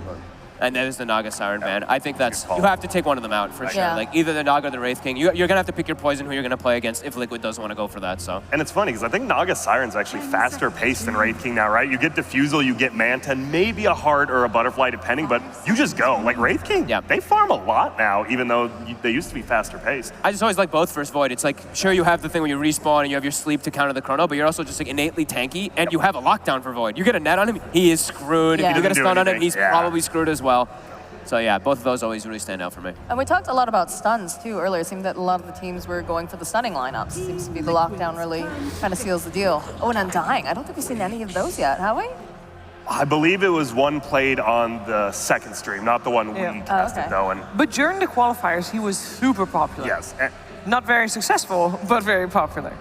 And that is the Naga Siren ban. I think that's, Good call. you have to take one of them out for sure. Yeah. Like either the Naga or the Wraith King. You're going to have to pick your poison who you're going to play against if Liquid doesn't want to go for that, so. And it's funny because I think Naga Siren's actually faster paced than Wraith King now, right? You get Diffusal, you get Manta, and maybe a Heart or a Butterfly depending, but you just go. Like Wraith King, Yeah. they farm a lot now, even though they used to be faster paced. I just always like both versus Void. It's like, sure, you have the thing where you respawn and you have your sleep to counter the chrono, but you're also just like innately tanky, and you have a lockdown for Void. You get a net on him, he is screwed. Yeah. If you get a Doesn't do stun on him, anything. he's Yeah. probably screwed as well. So yeah, both of those always really stand out for me. And we talked a lot about stuns too earlier. It seemed that a lot of the teams were going for the stunning lineups. Seems to be the lockdown really kind of seals the deal. Oh, and Undying. I don't think we've seen any of those yet, have we? I believe it was one played on the second stream, not the one we Yeah. tested okay. though. And But during the qualifiers, he was super popular. yes, Not very successful, but very popular.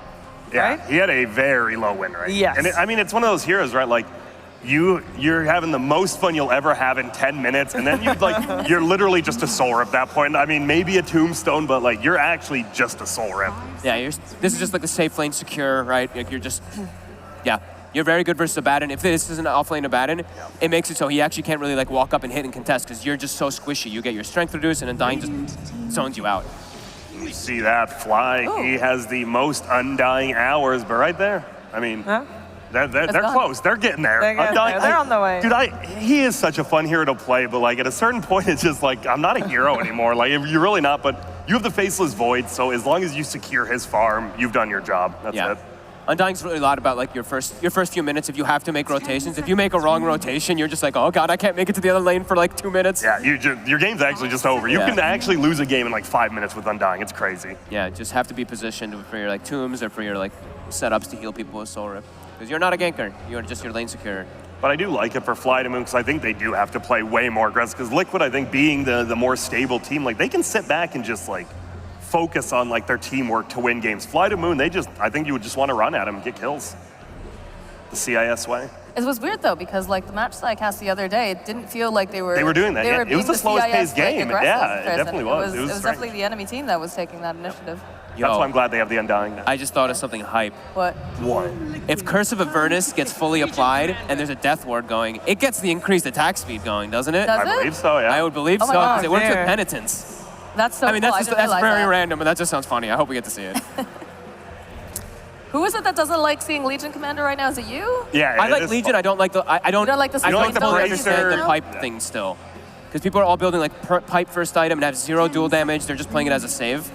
yeah, Right? he had a very low win rate. Yes. And I mean, it's one of those heroes, right? Like, you're having the most fun you'll ever have in 10 minutes, and then you're literally just a soul rip at that point. I mean, maybe a tombstone, but like you're actually just a soul rip. Yeah, this is just like the safe lane secure, right? Like you're just, yeah. You're very good versus Abaddon. If this is an off-lane Abaddon, it makes it so he actually can't really like walk up and hit and contest because you're just so squishy. You get your strength reduced and Undying just zones you out. You see that Fly, he has the most Undying hours, but right there, I mean, Huh? they're gone. close. They're getting there. They're getting there. They're on the way. Dude, he is such a fun hero to play, but like at a certain point, it's just like, I'm not a hero anymore. Like you're really not, but you have the Faceless Void, so as long as you secure his farm, you've done your job. That's Yeah. it. Undying's really a lot about like your first few minutes. If you have to make rotations, if you make a wrong rotation, you're just like, oh god, I can't make it to the other lane for like 2 minutes. Yeah, your game's actually just over. You Yeah. can actually lose a game in like 5 minutes with Undying. It's crazy. Yeah, just have to be positioned for your like tombs or for your like setups to heal people with Soul Rip. because you're not a ganker. You're just your lane securer. But I do like it for Flytomoon because I think they do have to play way more aggressive. Because Liquid, I think, being the more stable team, like they can sit back and just like focus on like their teamwork to win games. Flytomoon, I think you would just want to run at them and get kills. The CIS way. It was weird though because like the match that I cast the other day, it didn't feel like they were doing that. Yeah, it was the slowest paced game. Yeah, it definitely was. It was definitely the enemy team that was taking that initiative. Yo, that's why I'm glad they have the Undying now. I just thought of something hype. What? What? If Curse of Avernus gets fully applied and there's a Death Ward going, it gets the increased attack speed going, doesn't it? Does I believe so, yeah. I would believe Oh so, my God, because it works with there. Penitence. That's so I mean, cool. that's very random, but that just sounds funny. I hope we get to see it. Who is it that doesn't like seeing Legion Commander right now? Is it you? Yeah, I like Legion. I don't like the. I don't. You don't like the I don't Bracer? fully understand the No? pipe thing still, because people are all building like pipe first item and have 0 dual damage. They're just playing it as a save.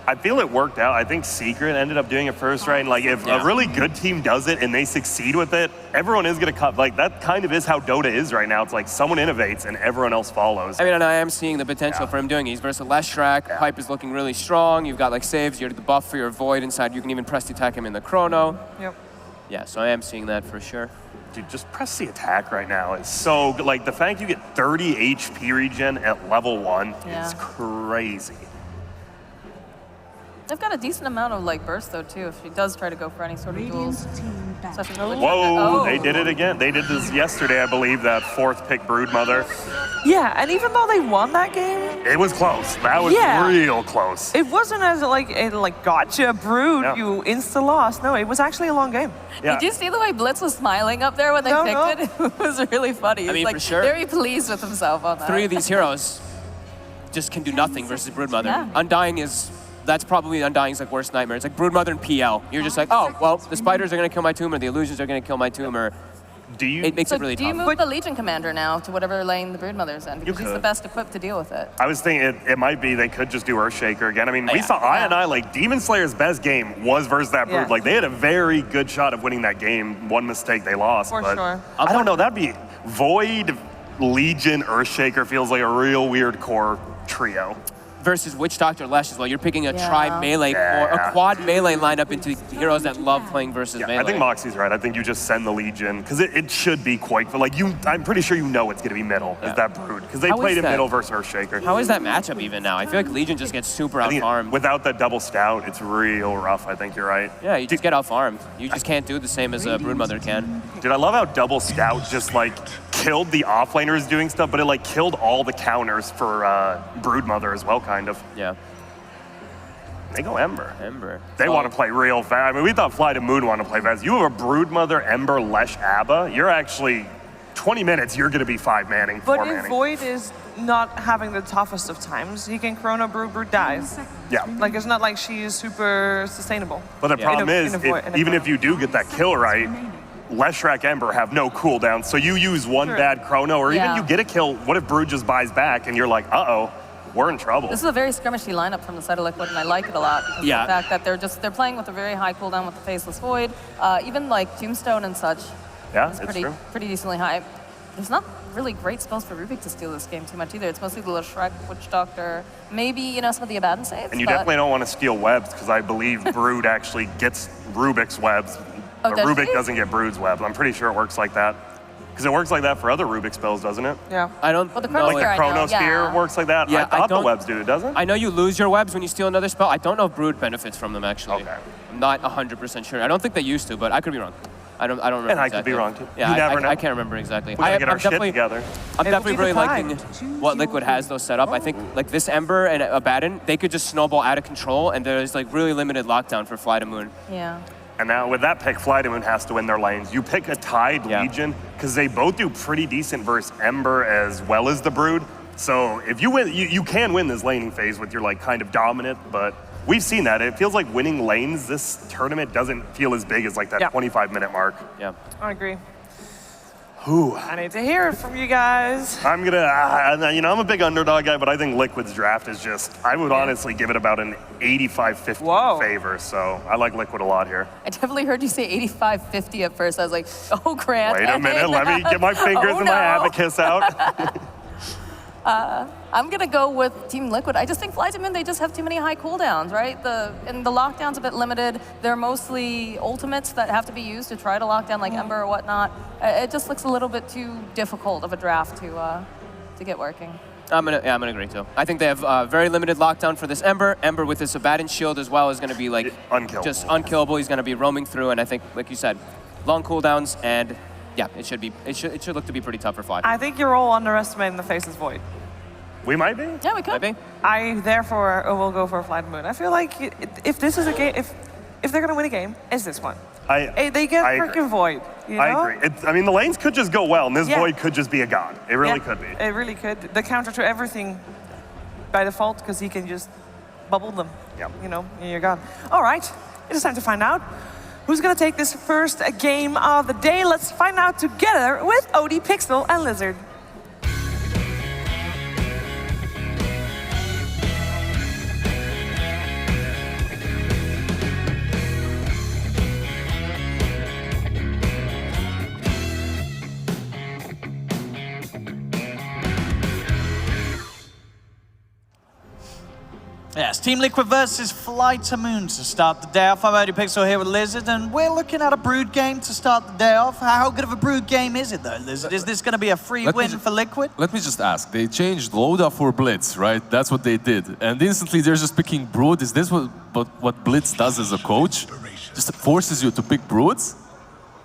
I feel it worked out. I think Secret ended up doing it first, right? And like if a really good team does it and they succeed with it, everyone is gonna cut. Like that kind of is how Dota is right now. It's like someone innovates and everyone else follows. I mean, and I am seeing the potential for him doing it. He's versus Leshrac. Pipe is looking really strong. You've got like saves. You have the buff for your Void inside. You can even press the attack him in the Chrono. Yep. Yeah, so I am seeing that for sure. Dude, just press the attack right now. It's so good. Like the fact you get 30 HP regen at level 1 Yeah. is crazy. They've got a decent amount of like burst though too. If he does try to go for any sort of duels. Especially Whoa, they did it again. They did this yesterday, I believe, that 4th pick Broodmother. Yeah, and even though they won that game, It was close. That was real close. it wasn't as like gotcha, Brood, Yeah. you insta-lost. No, it was actually a long game. Yeah. Did you see the way Blitz was smiling up there when they No, picked it? It was really funny. He's mean, like for sure. very pleased with himself on that. 3 of these heroes just can do nothing versus Broodmother. Yeah. Undying is. That's probably Undying's like worst nightmare. It's like Broodmother and PL. You're just like, oh, well, the spiders are gonna kill my tomb, or the illusions are gonna kill my tomb, or Do you? it makes So it really do you tough. move the Legion Commander now to whatever lane the Broodmother's in? Because he's the could. best equipped to deal with it. I was thinking it might be they could just do Earthshaker again. I mean, we Yeah. saw I like Demon Slayer's best game was versus that Brood. Yeah. Like they had a very good shot of winning that game. One mistake they lost. For but sure. I don't know. That'd be Void, Legion, Earthshaker feels like a real weird core trio. Versus Witch Doctor Lesh as well. You're picking a Yeah. tri-melee or a quad melee lineup into heroes that love playing versus Yeah, melee. I think Moxie's right. I think you just send the Legion because it should be quite. But like you, I'm pretty sure you know it's gonna be middle. Is that Brood? Because they How played is in that? middle versus Earthshaker. How is that matchup even now? I feel like Legion just gets super I think out-farmed. without that double stout, it's real rough. I think you're right. Yeah, you just get out-farmed. You just can't do the same as a Broodmother can. Dude, I love how double stout just like killed the offlaners doing stuff, but it like killed all the counters for Broodmother as well, kind of. Yeah. They go Ember. Ember. They want to play real fast. I mean, we thought Flytomoon wanted to play fast. You have a Broodmother, Ember, Lesh, Abba. You're actually 20 minutes. You're going to be 5-manning, But 4-manning. if Void is not having the toughest of times, he can Chrono Brood, Brood dies. Yeah. Like, it's not like she is super sustainable. But the problem is, even if you do get that kill right, Leshrac, Ember have no cooldown. So you use one bad Chrono, or even Yeah. you get a kill. What if Brood just buys back and you're like, uh-oh, we're in trouble. This is a very skirmishy lineup from the side of Liquid, and I like it a lot. Because Yeah. of the fact that they're playing with a very high cooldown with the Faceless Void, even like Tombstone and such. Yeah, It's it's pretty true. pretty decently high. There's not really great spells for Rubik to steal this game too much either. It's mostly the Shrek, Witch Doctor, maybe some of the Abaddon saves. And you but- definitely don't want to steal webs, because I believe Brood actually gets Rubik's webs. Oh, but does Rubik he? doesn't get Brood's webs. I'm pretty sure it works like that. Because it works like that for other Rubik spells, doesn't it? Yeah. I don't Well, the know. Chrono Like the Sphere, I know, Chronosphere yeah. works like that? Yeah, I I thought the don't- webs do, doesn't it? I know you lose your webs when you steal another spell. I don't know if Brood benefits from them, actually. Okay. I'm not 100% sure. I don't think they used to, but I could be wrong. I don't remember And I could be exactly. wrong, too. Yeah, You never know. I can't remember exactly. We gotta get our I'm shit definitely- together. I'm It definitely will really be the liking time. what Liquid has though set up. I think like this Ember and Abaddon, they could just snowball out of control, and there's like really limited lockdown for Flytomoon. Yeah. And now with that pick, Flytomoon has to win their lanes. You pick a tied Yeah. Legion, because they both do pretty decent versus Ember as well as the Brood. So if you win, you can win this laning phase with your like kind of dominant, but we've seen that. It feels like winning lanes this tournament doesn't feel as big as like that 25-minute mark. Yeah. I agree. Ooh. I need to hear it from you guys. I'm gonna, I'm a big underdog guy, but I think Liquid's draft is just, I would honestly give it about an 85-50 Whoa. favor. So I like Liquid a lot here. I definitely heard you say 85-50 at first. I was like, oh, Grant. Wait a minute, let me get my fingers Oh, and my no. abacus out. I'm gonna go with Team Liquid. I just think Flytomoon, they just have too many high cooldowns, right? And the lockdown's a bit limited. They're mostly ultimates that have to be used to try to lock down like Ember or whatnot. It just looks a little bit too difficult of a draft to get working. I'm gonna agree too. I think they have very limited lockdown for this Ember. Ember with his Abaddon shield as well is gonna be like just unkillable. He's gonna be roaming through, and I think, like you said, long cooldowns, and yeah, it should look to be pretty tough for Fly. I think you're all underestimating the Faceless Void. We might be. Yeah, we could. Maybe. I therefore will go for Flytomoon. I feel like if this is a game, if they're gonna win a game, it's this one. They get freaking Void. You know? I agree. I mean, the lanes could just go well, and this Void could just be a god. It really could be. It really could. The counter to everything by default, because he can just bubble them. Yeah. You know, and you're gone. All right, it is time to find out who's gonna take this first game of the day. Let's find out together with Odie, Pixel, and Lizard. Yes, Team Liquid versus Flytomoon to start the day off. I'm Odie Pixel here with Lizard, and we're looking at a Brood game to start the day off. How good of a Brood game is it, though, Lizard? Is this going to be a free win for Liquid? Let me just ask. They changed Loda for Blitz, right? That's what they did. And instantly they're just picking Brood. Is this what Blitz does as a coach? Just forces you to pick Broods?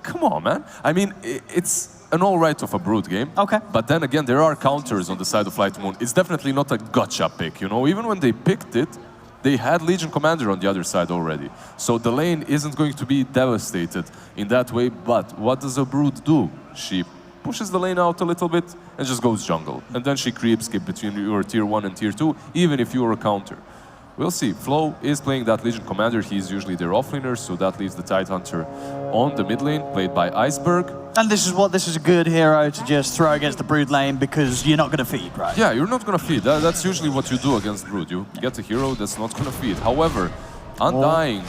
Come on, man. I mean, it's an all right of a Brood game. Okay. But then again, there are counters on the side of Flytomoon. It's definitely not a gotcha pick, you know? Even when they picked it, they had Legion Commander on the other side already. So the lane isn't going to be devastated in that way, but what does a Brood do? She pushes the lane out a little bit and just goes jungle. And then she creep skip between your tier 1 and tier 2, even if you're a counter. We'll see. Flo is playing that Legion Commander. He's usually their offlaner, so that leaves the Tidehunter on the mid lane, played by Iceberg. And this is a good hero to just throw against the Brood lane because you're not going to feed, right? Yeah, you're not going to feed. That's usually what you do against Brood. You get a hero that's not going to feed. However, Undying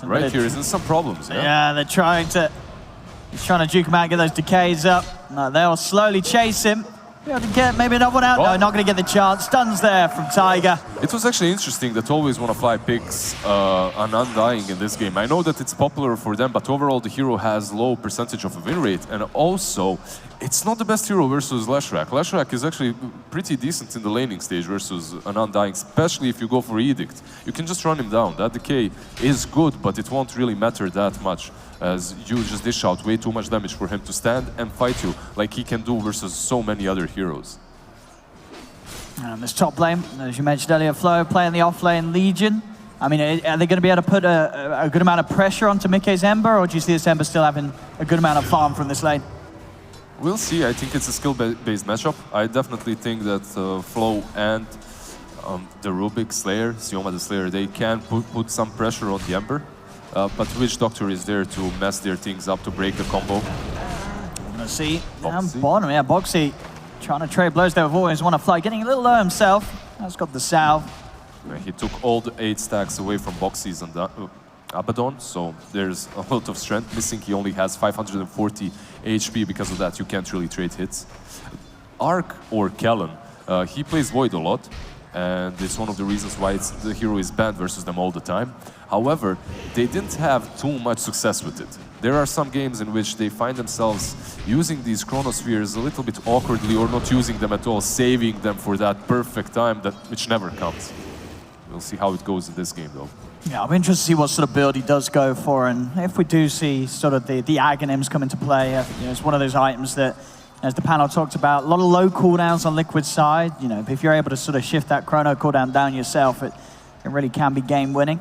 right here is in some problems. Yeah, he's trying to juke him out, get those decays up. No, they'll slowly chase him. Be able to get maybe another one out. No, not going to get the chance. Stuns there from Tiger. It was actually interesting that Always Wanna Fly picks an Undying in this game. I know that it's popular for them, but overall the hero has low percentage of a win rate, and also it's not the best hero versus Leshrac. Leshrac is actually pretty decent in the laning stage versus an Undying, especially if you go for Edict. You can just run him down. That decay is good, but it won't really matter that much, as you just dish out way too much damage for him to stand and fight you like he can do versus so many other heroes. And this top lane, as you mentioned earlier, Flo playing the off lane Legion. I mean, are they going to be able to put a good amount of pressure onto Mickey's Ember, or do you see this Ember still having a good amount of farm from this lane? We'll see. I think it's a skill-based matchup. I definitely think that Flo and the Rubik Slayer, Sioma the Slayer, they can put some pressure on the Ember. But Witch Doctor is there to mess their things up, to break the combo. We're going to see down bottom. Yeah, Boxy trying to trade blows there with Always Wanna Fly, getting a little low himself. That's got the salve. He took all the 8 stacks away from Boxy's and Abaddon, so there's a lot of strength missing. He only has 540 HP. Because of that, you can't really trade hits. Ark or Kellen, he plays Void a lot, and it's one of the reasons why the hero is banned versus them all the time. However, they didn't have too much success with it. There are some games in which they find themselves using these chronospheres a little bit awkwardly, or not using them at all, saving them for that perfect time which never comes. We'll see how it goes in this game, though. Yeah, I'm interested to see what sort of build he does go for, and if we do see sort of the Aghanims come into play, it's one of those items that, as the panel talked about, a lot of low cooldowns on Liquid's side. If you're able to sort of shift that chrono cooldown down yourself, it really can be game winning.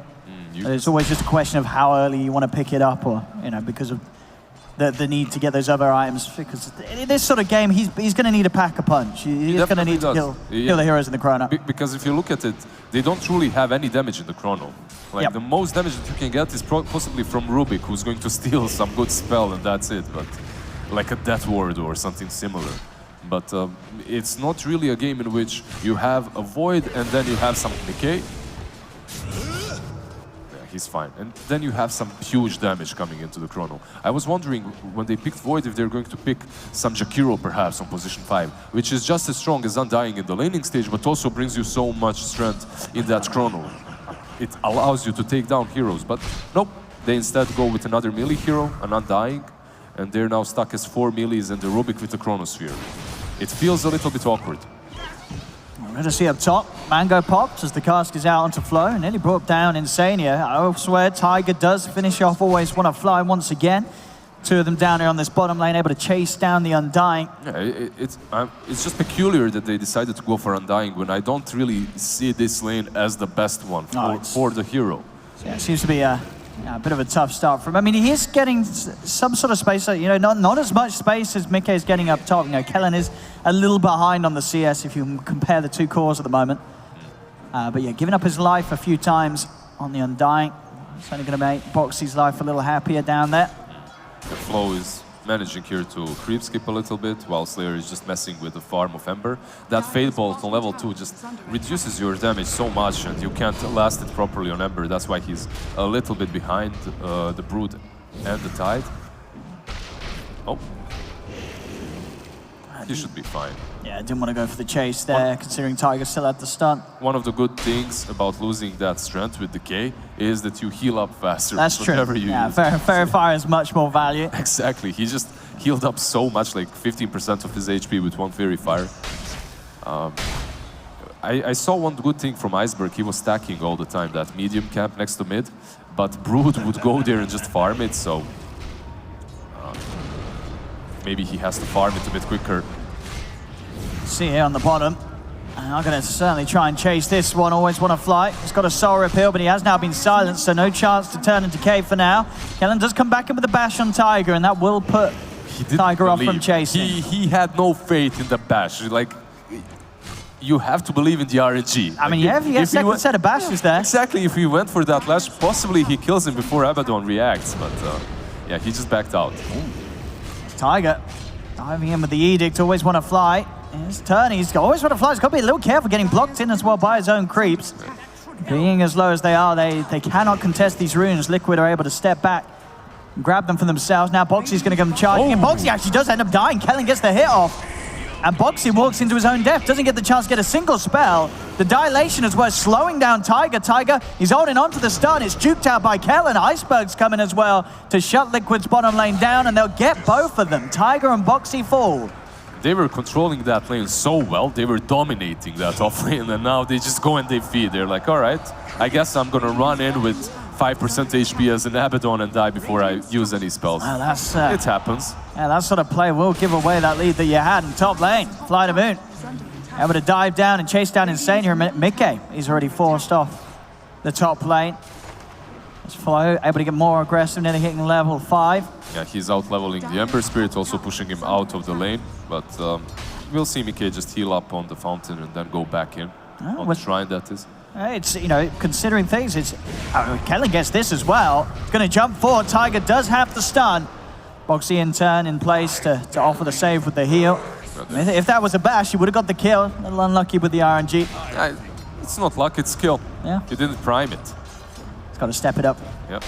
It's always just a question of how early you want to pick it up, or because of the need to get those other items. Because in this sort of game, he's going to need to pack a punch. He's going to need to kill the heroes in the chrono. Because if you look at it, they don't truly have any damage in the chrono. Like the most damage that you can get is possibly from Rubik, who's going to steal some good spell, and that's it. But like a Death Ward or something similar. But it's not really a game in which you have a Void and then you have some decay. He he's fine. And then you have some huge damage coming into the chrono. I was wondering when they picked Void if they're going to pick some Jakiro perhaps on position 5, which is just as strong as Undying in the laning stage, but also brings you so much strength in that chrono. It allows you to take down heroes, but nope. They instead go with another melee hero, an Undying, and they're now stuck as 4 melees and the Rubik with the Chronosphere. It feels a little bit awkward. We're going to see up top, Mango popped as the cask is out onto Flow, nearly brought down Insania. I swear Tiger does finish off Always Wanna Fly once again. 2 of them down here on this bottom lane, able to chase down the Undying. Yeah, it's just peculiar that they decided to go for Undying when I don't really see this lane as the best one for the hero. Yeah, it seems to be a bit of a tough start for him. I mean, he is getting some sort of space, you know, not as much space as Mikke is getting up top. You know, Kellen is a little behind on the CS if you compare the 2 cores at the moment. But yeah, giving up his life a few times on the Undying. It's only going to make Boxy's life a little happier down there. The Flow is managing here to creep skip a little bit, while Slayer is just messing with the farm of Ember. That Fade Bolt on level 2 just reduces your damage so much, and you can't last it properly on Ember. That's why he's a little bit behind the Brood and the Tide. Oh. He should be fine. Yeah, didn't want to go for the chase there, considering Tiger still had the stun. One of the good things about losing that strength with Decay is that you heal up faster. That's true. Yeah, Fairy Fire has much more value. Exactly. He just healed up so much, like 15% of his HP with 1 Fairy Fire. I saw one good thing from Iceberg. He was stacking all the time, that medium camp next to mid, but Brood would go there and just farm it, so maybe he has to farm it a bit quicker. See here on the bottom. I'm going to certainly try and chase this one. Always Want to Fly. He's got a Soul Repeal, but he has now been silenced, so no chance to turn into K for now. Kellen does come back in with a bash on Tiger, and that will put Tiger off from chasing. He had no faith in the bash. Like, you have to believe in the RNG. I mean, yeah, if he gets second set of bashes there. Exactly, if he went for that lash, possibly he kills him before Abaddon reacts, but yeah, he just backed out. Tiger diving in with the Edict. Always Want to Fly. His turn, he's Always Want to Fly. He's got to be a little careful getting blocked in as well by his own creeps. Being as low as they are, they cannot contest these runes. Liquid are able to step back and grab them for themselves. Now Boxy's going to come charging, and Boxy actually does end up dying. Kellen gets the hit off, and Boxy walks into his own death. Doesn't get the chance to get a single spell. The dilation as well, slowing down Tiger. Tiger, he's holding on to the stun. It's juked out by Kellen. Iceberg's coming as well to shut Liquid's bottom lane down, and they'll get both of them. Tiger and Boxy fall. They were controlling that lane so well, they were dominating that off lane, and now they just go and they feed. They're like, all right, I guess I'm gonna run in with 5% HP as an Abaddon and die before I use any spells. It happens. Yeah, that sort of play will give away that lead that you had in top lane. Flytomoon able to dive down and chase down Insania. Mikke, he's already forced off the top lane. It's Flow able to get more aggressive, nearly hitting level 5. Yeah, he's out-leveling the Ember Spirit, also pushing him out of the lane. But we'll see Mikke just heal up on the fountain and then go back in. On the shrine, that is. It's, you know, considering things, it's... Kellen gets this as well. He's going to jump forward. Tiger does have the stun. Boxy in turn in place to offer the save with the heal. If that was a bash, he would have got the kill. A little unlucky with the RNG. It's not luck, it's skill. Yeah. He didn't prime it. He's got to step it up. Yep.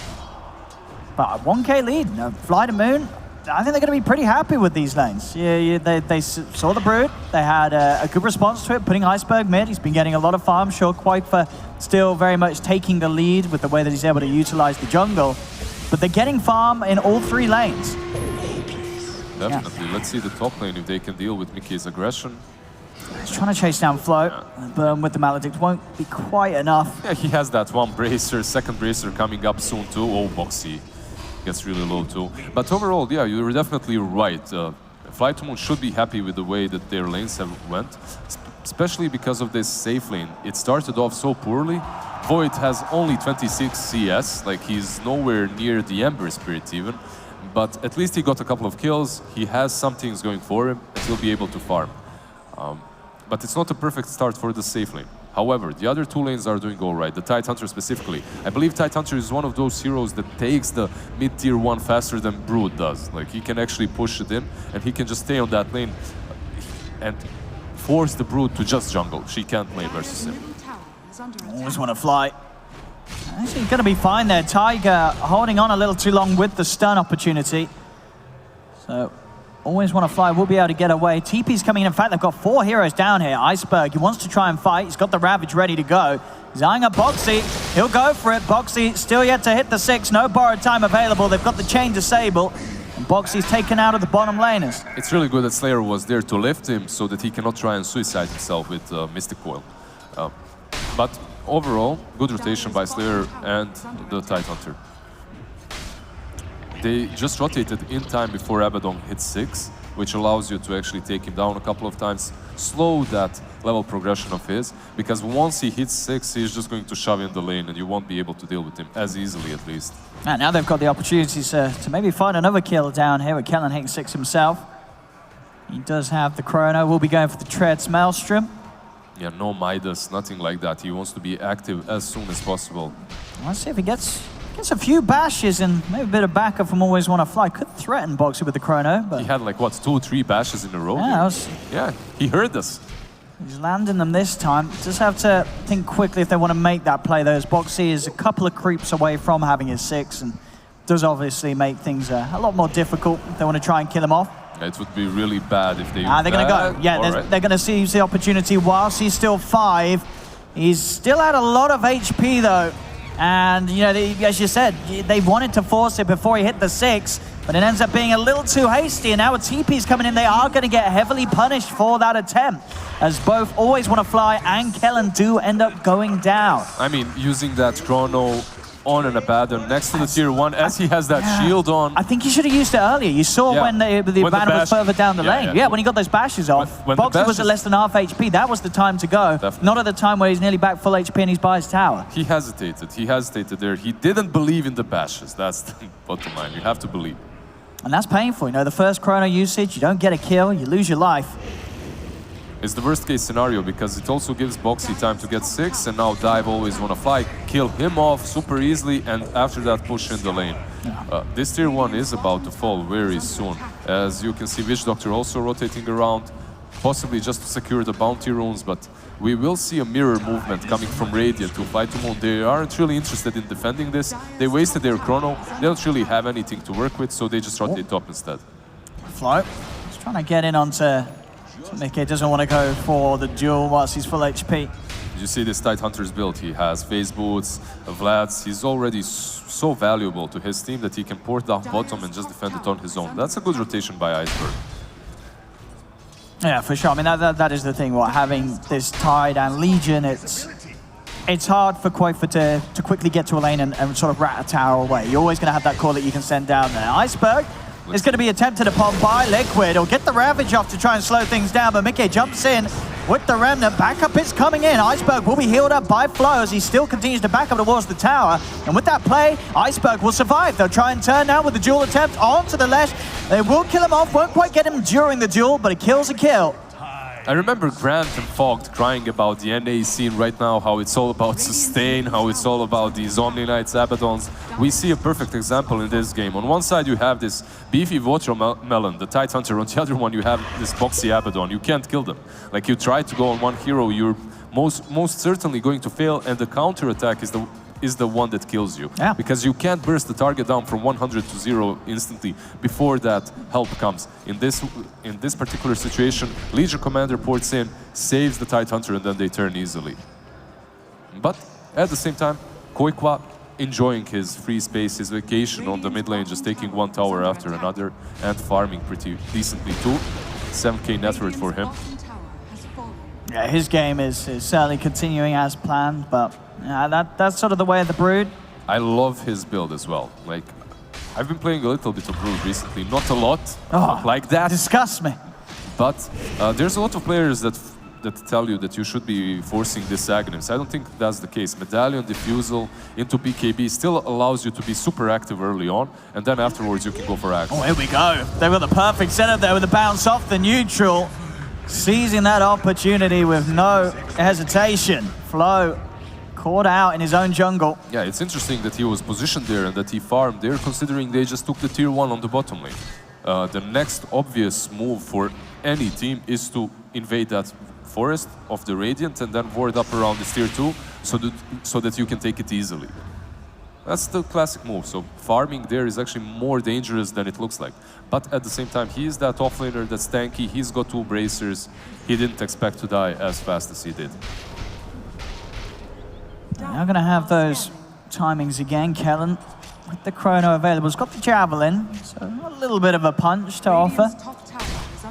But a 1K lead. Flytomoon, I think they're going to be pretty happy with these lanes. They saw the Brood. They had a good response to it, putting Iceberg mid. He's been getting a lot of farm. Sure, Quakefer still very much taking the lead with the way that he's able to utilize the jungle. But they're getting farm in all 3 lanes. Definitely. Yeah. Let's see the top lane if they can deal with Mikke's aggression. He's trying to chase down Flow, but with the Maledict won't be quite enough. Yeah, he has that one bracer, second bracer coming up soon too. Oh, Boxy gets really low too. But overall, yeah, you're definitely right. Flytomoon should be happy with the way that their lanes have went, especially because of this safe lane. It started off so poorly. Void has only 26 CS, like he's nowhere near the Ember Spirit even. But at least he got a couple of kills. He has some things going for him, and he'll be able to farm. But it's not a perfect start for the safe lane. However, the other 2 lanes are doing all right. The Tidehunter specifically. I believe Tidehunter is one of those heroes that takes the mid-tier 1 faster than Brood does. Like, he can actually push it in, and he can just stay on that lane and force the Brood to just jungle. She can't lane versus him. Always Want to Fly. Actually, going to be fine there. Tiger holding on a little too long with the stun opportunity. So, always want to fly, will be able to get away. TP's coming in. In fact, they've got 4 heroes down here. Iceberg, he wants to try and fight. He's got the Ravage ready to go. He's eyeing up Boxy. He'll go for it. Boxy still yet to hit the 6. No borrowed time available. They've got the chain disable. And Boxy's taken out of the bottom laners. It's really good that Slayer was there to lift him so that he cannot try and suicide himself with Mystic Coil. But overall, good rotation by Slayer and the Tidehunter. They just rotated in time before Abaddon hit 6, which allows you to actually take him down a couple of times, slow that level progression of his, because once he hits 6, he's just going to shove in the lane and you won't be able to deal with him as easily, at least. And now they've got the opportunities to maybe find another kill down here with Kellen hitting 6 himself. He does have the Chrono, will be going for the Treads Maelstrom. Yeah, no Midas, nothing like that. He wants to be active as soon as possible. Let's see if he gets a few bashes and maybe a bit of backup from Always Want to Fly. Could threaten Boxy with the Chrono, but... He had like, what, 2 or 3 bashes in a row? Yeah, he heard us. He's landing them this time. Just have to think quickly if they want to make that play, though, as Boxy is a couple of creeps away from having his 6 and does obviously make things a lot more difficult if they want to try and kill him off. It would be really bad if they... They're going to go. Yeah, they're going to seize the opportunity whilst he's still 5. He's still at a lot of HP, though. And, you know, as you said, they wanted to force it before he hit the 6, but it ends up being a little too hasty. And now with TP's coming in, they are going to get heavily punished for that attempt, as both Always Want to Fly and Kellen do end up going down. I mean, using that Chrono on an Abaddon next to the tier 1 as he has that shield on. I think he should have used it earlier. You saw when the Abaddon was further down the lane. Yeah, when he got those bashes off. Boxy was at less than half HP. That was the time to go. Definitely. Not at the time where he's nearly back full HP and he's by his tower. He hesitated. He hesitated there. He didn't believe in the bashes. That's the bottom line. You have to believe. And that's painful. You know, the first Chrono usage, you don't get a kill, you lose your life. It's the worst case scenario because it also gives Boxy time to get 6 and now Dive Always Want to Fly, kill him off super easily and after that push in the lane. This tier 1 is about to fall very soon. As you can see, Witch Doctor also rotating around, possibly just to secure the bounty runes, but we will see a mirror movement coming from Radiant to Flytomoon. They aren't really interested in defending this. They wasted their Chrono. They don't really have anything to work with, so they just rotate top instead. Flo, he's trying to get in onto... Mickey doesn't want to go for the duel whilst he's full HP. You see this Tidehunter's build. He has Phase Boots, Vlads. He's already so valuable to his team that he can port down bottom and just defend it on his own. That's a good rotation by Iceberg. Yeah, for sure. I mean, that is the thing. Having this Tide and Legion, it's hard for Quaker to quickly get to a lane and sort of rat a tower away. You're always going to have that call that you can send down there. Iceberg is going to be attempted upon by Liquid. He'll get the Ravage off to try and slow things down, but Mickey jumps in with the Remnant. Backup is coming in. Iceberg will be healed up by Flo as he still continues to back up towards the tower. And with that play, Iceberg will survive. They'll try and turn now with the duel attempt onto the left. They will kill him off. Won't quite get him during the duel, but a kill's a kill. I remember Grant and Fogged crying about the NA scene right now, how it's all about sustain, how it's all about these Omni Knights, Abaddons. We see a perfect example in this game. On one side you have this beefy Watermelon, the Tidehunter. On the other one you have this boxy Abaddon. You can't kill them. Like, you try to go on one hero, you're most certainly going to fail, and the counter attack is the one that kills you. Yeah. Because you can't burst the target down from 100 to 0 instantly before that help comes. In this particular situation, Legion Commander ports in, saves the Tidehunter, and then they turn easily. But at the same time, Koikwa enjoying his free space, his vacation on the mid lane, just taking one tower after another and farming pretty decently too. 7k net worth for him. Yeah, his game is certainly continuing as planned, but that's sort of the way of the Brood. I love his build as well. Like, I've been playing a little bit of Brood recently, not a lot, like that. Disgust me. But there's a lot of players that tell you that you should be forcing this Aghanims. I don't think that's the case. Medallion, Diffusal into BKB still allows you to be super active early on, and then afterwards you can go for Axe. Oh, here we go. They've got the perfect setup there with the bounce off the neutral. Seizing that opportunity with no hesitation. Flo caught out in his own jungle. Yeah, it's interesting that he was positioned there and that he farmed there, considering they just took the tier 1 on the bottom lane. The next obvious move for any team is to invade that forest of the Radiant and then ward up around this tier 2 so that you can take it easily. That's the classic move. So farming there is actually more dangerous than it looks like. But at the same time, he is that offlaner that's tanky. He's got 2 bracers. He didn't expect to die as fast as he did. Now going to have those timings again. Kellen, with the chrono available, has got the javelin, so a little bit of a punch to offer.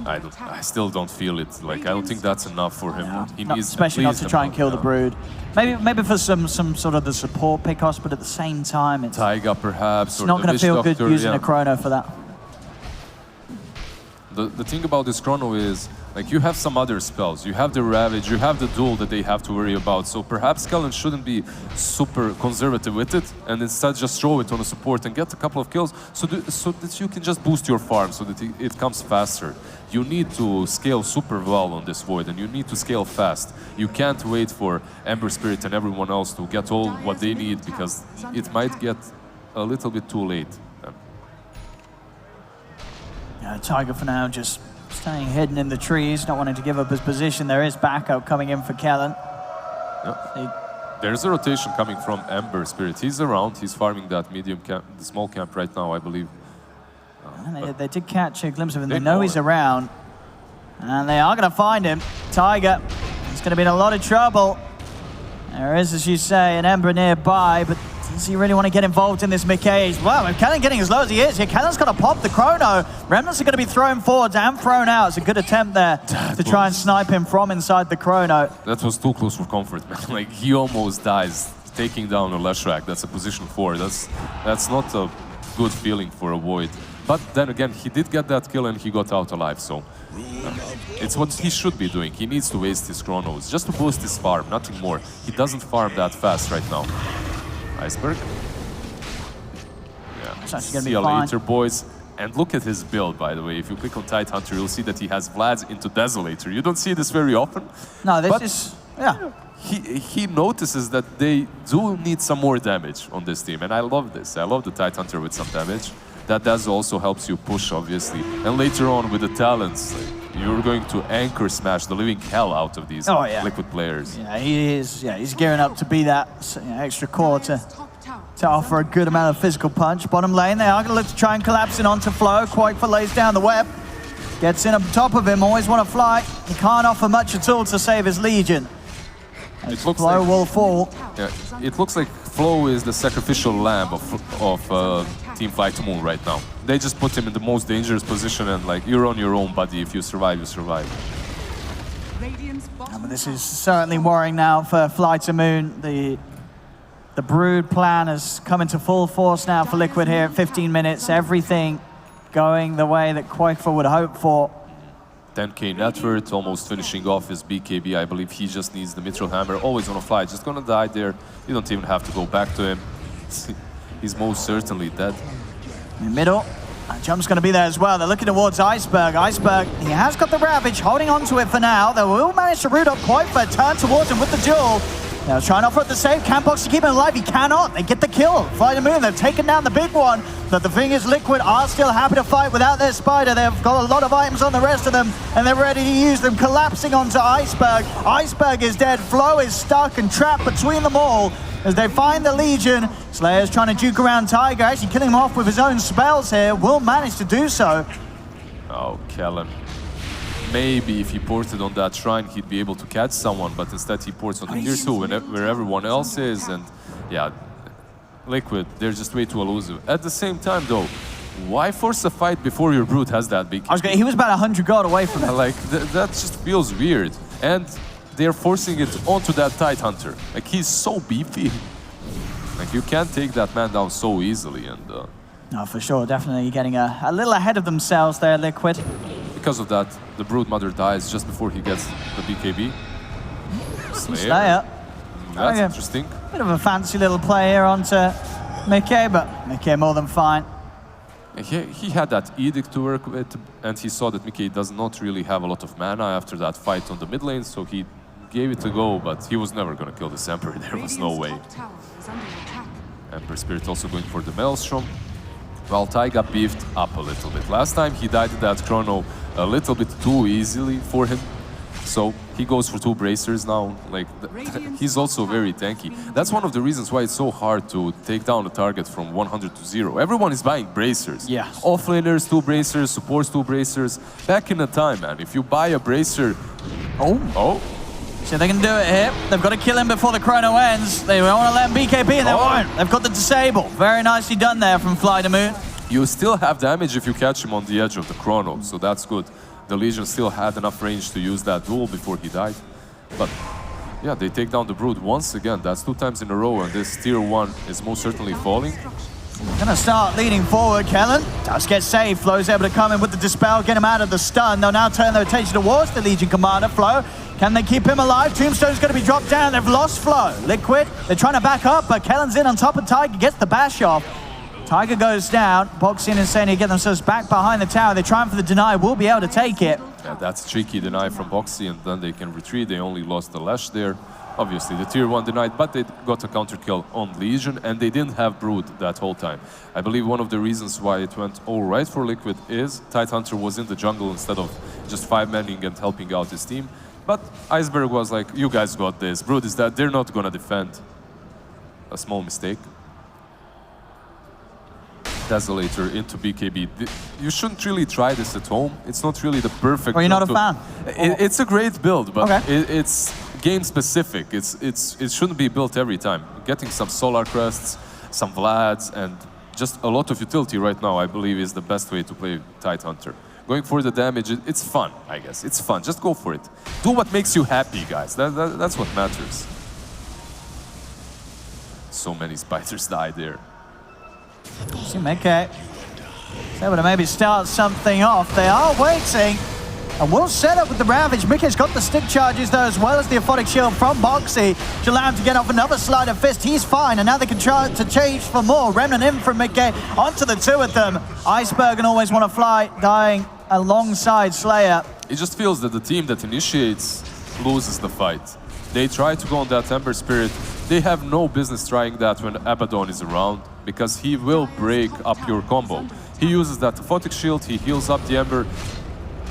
I still don't feel it. Like, I don't think that's enough for him. No, He needs especially not to try and kill the brood. Maybe for some sort of the support pickoffs, but at the same time, it's Taiga perhaps. It's not going to feel good using a chrono for that. The thing about this chrono is, like, you have some other spells. You have the Ravage, you have the duel that they have to worry about. So perhaps Kellen shouldn't be super conservative with it, and instead just throw it on a support and get a couple of kills so that you can just boost your farm so that it comes faster. You need to scale super well on this Void, and you need to scale fast. You can't wait for Ember Spirit and everyone else to get all what they need, because it might get a little bit too late. Tiger for now just staying hidden in the trees, not wanting to give up his position. There is backup coming in for Kellen. Yep. There's a rotation coming from Ember Spirit. He's around, he's farming that medium camp, the small camp right now, I believe. They did catch a glimpse of him. They know he's around. And they are going to find him. Tiger is going to be in a lot of trouble. There is, as you say, an Ember nearby, but does he really want to get involved in this Mickey? Wow, Kellen getting as low as he is here. Kellen's got to pop the chrono. Remnants are going to be thrown forwards and thrown out. It's a good attempt there to try and snipe him from inside the chrono. That was too close for comfort, man. Like, he almost dies taking down a Leshrac. That's a position 4. That's not a good feeling for a Void. But then again, he did get that kill and he got out alive, so it's what he should be doing. He needs to waste his chronos just to boost his farm, nothing more. He doesn't farm that fast right now. Iceberg. Yeah, see you later, boys. And look at his build, by the way. If you click on Tidehunter, you'll see that he has Vlad's into Desolator. You don't see this very often. No, this is, yeah. He notices that they do need some more damage on this team, and I love this. I love the Tidehunter with some damage. That does also helps you push, obviously. And later on, with the talents, you're going to anchor smash the living hell out of these Liquid players. Yeah, he is. Yeah, he's gearing up to be that extra core to offer a good amount of physical punch. Bottom lane, they are going to look to try and collapse in onto Flow. Quakefor lays down the web. Gets in on top of him, always want to fly. He can't offer much at all to save his Legion. It looks Flow like, will fall. Yeah, it looks like Flow is the sacrificial lamb of Team Flytomoon right now. They just put him in the most dangerous position and, like, you're on your own, buddy. If you survive, you survive. But this is certainly worrying now for Flytomoon. The Brood plan has come into full force now for Liquid here at 15 minutes. Everything going the way that Quakefor would hope for. 10k net worth, almost finishing off his BKB. I believe he just needs the Mithril Hammer. Always on a fly, just gonna die there. You don't even have to go back to him. He's most certainly dead. In the middle, that jump's gonna be there as well. They're looking towards Iceberg. Iceberg, he has got the Ravage, holding on to it for now. They will manage to root up Quakefor, turn towards him with the duel. Now trying to offer the save, Campbox to keep him alive, he cannot. They get the kill. Flytomoon, they've taken down the big one. But the thing is, Liquid are still happy to fight without their Spider. They've got a lot of items on the rest of them, and they're ready to use them, collapsing onto Iceberg. Iceberg is dead, Flow is stuck and trapped between them all. As they find the Legion, Slayer's trying to juke around Tiger, actually killing him off with his own spells here, will manage to do so. Oh, Kellen. Maybe if he ported on that shrine, he'd be able to catch someone, but instead he ports on the tier 2 where everyone else is, and yeah, Liquid, they're just way too elusive. At the same time, though, why force a fight before your Brute has that big? He was about 100 gold away from it. Like, that just feels weird. And they're forcing it onto that Tidehunter. Like, he's so beefy. Like, you can't take that man down so easily, and... No, for sure, definitely getting a little ahead of themselves there, Liquid. Because of that, the Brood Mother dies just before he gets the BKB. Slayer. That's interesting. Bit of a fancy little play here onto Mickey, but Mickey more than fine. He had that edict to work with, and he saw that Mickey does not really have a lot of mana after that fight on the mid lane, so he gave it a go, but he was never going to kill this Emperor. There was no way. Emperor Spirit also going for the Maelstrom. Well, Tai got beefed up a little bit. Last time he died in that chrono a little bit too easily for him, so He goes for 2 bracers now. Like, he's also very tanky. That's one of the reasons why it's so hard to take down a target from 100 to 0. Everyone is buying bracers. Yeah. Offlaners, 2 bracers, supports 2 bracers. Back in the time, man, if you buy a bracer... Oh. So they can do it here. They've got to kill him before the chrono ends. They don't want to let him BKB, and they won't. They've got the disable. Very nicely done there from Flytomoon. You still have damage if you catch him on the edge of the chrono, so that's good. The Legion still had enough range to use that duel before he died. But yeah, they take down the Brood once again. That's 2 times in a row, and this tier 1 is most certainly falling. Gonna start leading forward, Kellen. Does get saved. Flo's able to come in with the Dispel, get him out of the stun. They'll now turn their attention towards the Legion Commander, Flo. Can they keep him alive? Tombstone's gonna be dropped down. They've lost Flo. Liquid, they're trying to back up, but Kellen's in on top of Tiger, gets the bash off. Tiger goes down. Boxy and Insania get themselves back behind the tower. They're trying for the deny. Will be able to take it. Yeah, that's a tricky deny from Boxy, and then they can retreat. They only lost the Lash there. Obviously, the tier 1 denied, but they got a counter kill on Legion, and they didn't have Brood that whole time. I believe one of the reasons why it went all right for Liquid is Tidehunter was in the jungle instead of just 5-manning and helping out his team. But Iceberg was like, you guys got this. Brood is that they're not gonna defend. A small mistake. Desolator into BKB. You shouldn't really try this at home. It's not really the perfect. Are you not a fan? It's a great build, but okay. It's game specific. It shouldn't be built every time. Getting some Solar Crests, some Vlads, and just a lot of utility right now, I believe, is the best way to play Tidehunter. Going for the damage, it's fun, I guess. It's fun. Just go for it. Do what makes you happy, guys. That's what matters. So many spiders died there. See Mickey. Able to maybe start something off. They are waiting. And we'll set up with the Ravage. Mickey's got the stick charges though, as well as the Aphotic Shield from Boxy to allow him to get off another Sleight of Fist. He's fine, and now they can try to change for more. Remnant in from Mickey onto the 2 of them. Iceberg and Always Want to Fly dying alongside Slayer. It just feels that the team that initiates loses the fight. They try to go on that Ember Spirit. They have no business trying that when Abaddon is around, because he will break up your combo. He uses that Aphotic Shield, he heals up the Ember.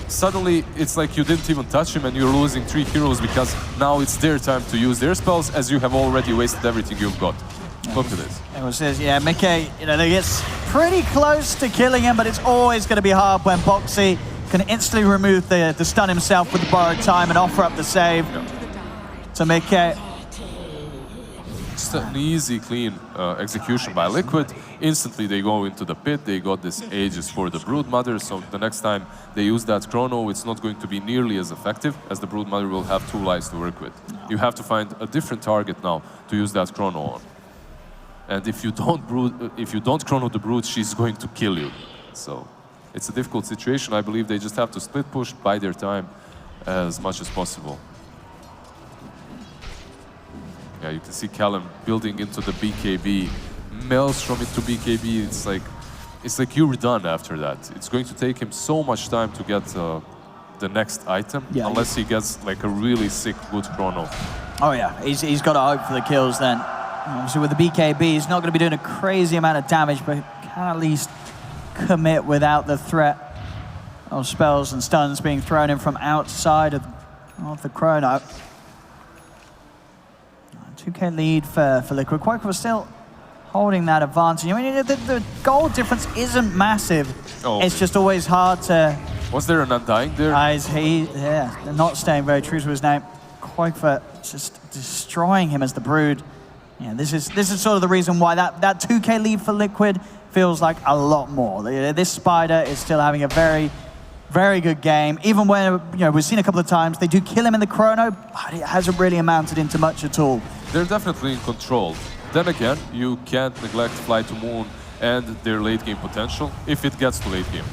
Suddenly, it's like you didn't even touch him and you're losing 3 heroes because now it's their time to use their spells as you have already wasted everything you've got. Look at this. It was this, yeah, Mickey, they get pretty close to killing him, but it's always going to be hard when Boxy can instantly remove the stun himself with the borrowed time and offer up the save to Mickey. Just an easy, clean execution by Liquid. Instantly they go into the pit. They got this Aegis for the Broodmother, so the next time they use that Chrono, it's not going to be nearly as effective, as the Broodmother will have 2 lives to work with. You have to find a different target now to use that Chrono on. And if you don't Chrono the Brood, she's going to kill you. So it's a difficult situation. I believe they just have to split push, buy their time as much as possible. Yeah, you can see Callum building into the BKB, Maelstrom into BKB. It's like you're done after that. It's going to take him so much time to get the next item, unless he gets like a really sick good chrono. Oh yeah, he's got to hope for the kills then. Obviously with the BKB, he's not going to be doing a crazy amount of damage, but can at least commit without the threat of spells and stuns being thrown in from outside of the chrono. 2k lead for Liquid. Quaker was still holding that advantage. I mean, the goal difference isn't massive. Oh. It's just always hard to... Was there an Undying there? Yeah, they're not staying very true to his name. Quaker just destroying him as the Brood. Yeah, this is sort of the reason why that 2k lead for Liquid feels like a lot more. This Spider is still having a very, very good game. Even when, we've seen a couple of times, they do kill him in the chrono, but it hasn't really amounted into much at all. They're definitely in control. Then again, you can't neglect Flytomoon and their late game potential if it gets to late game.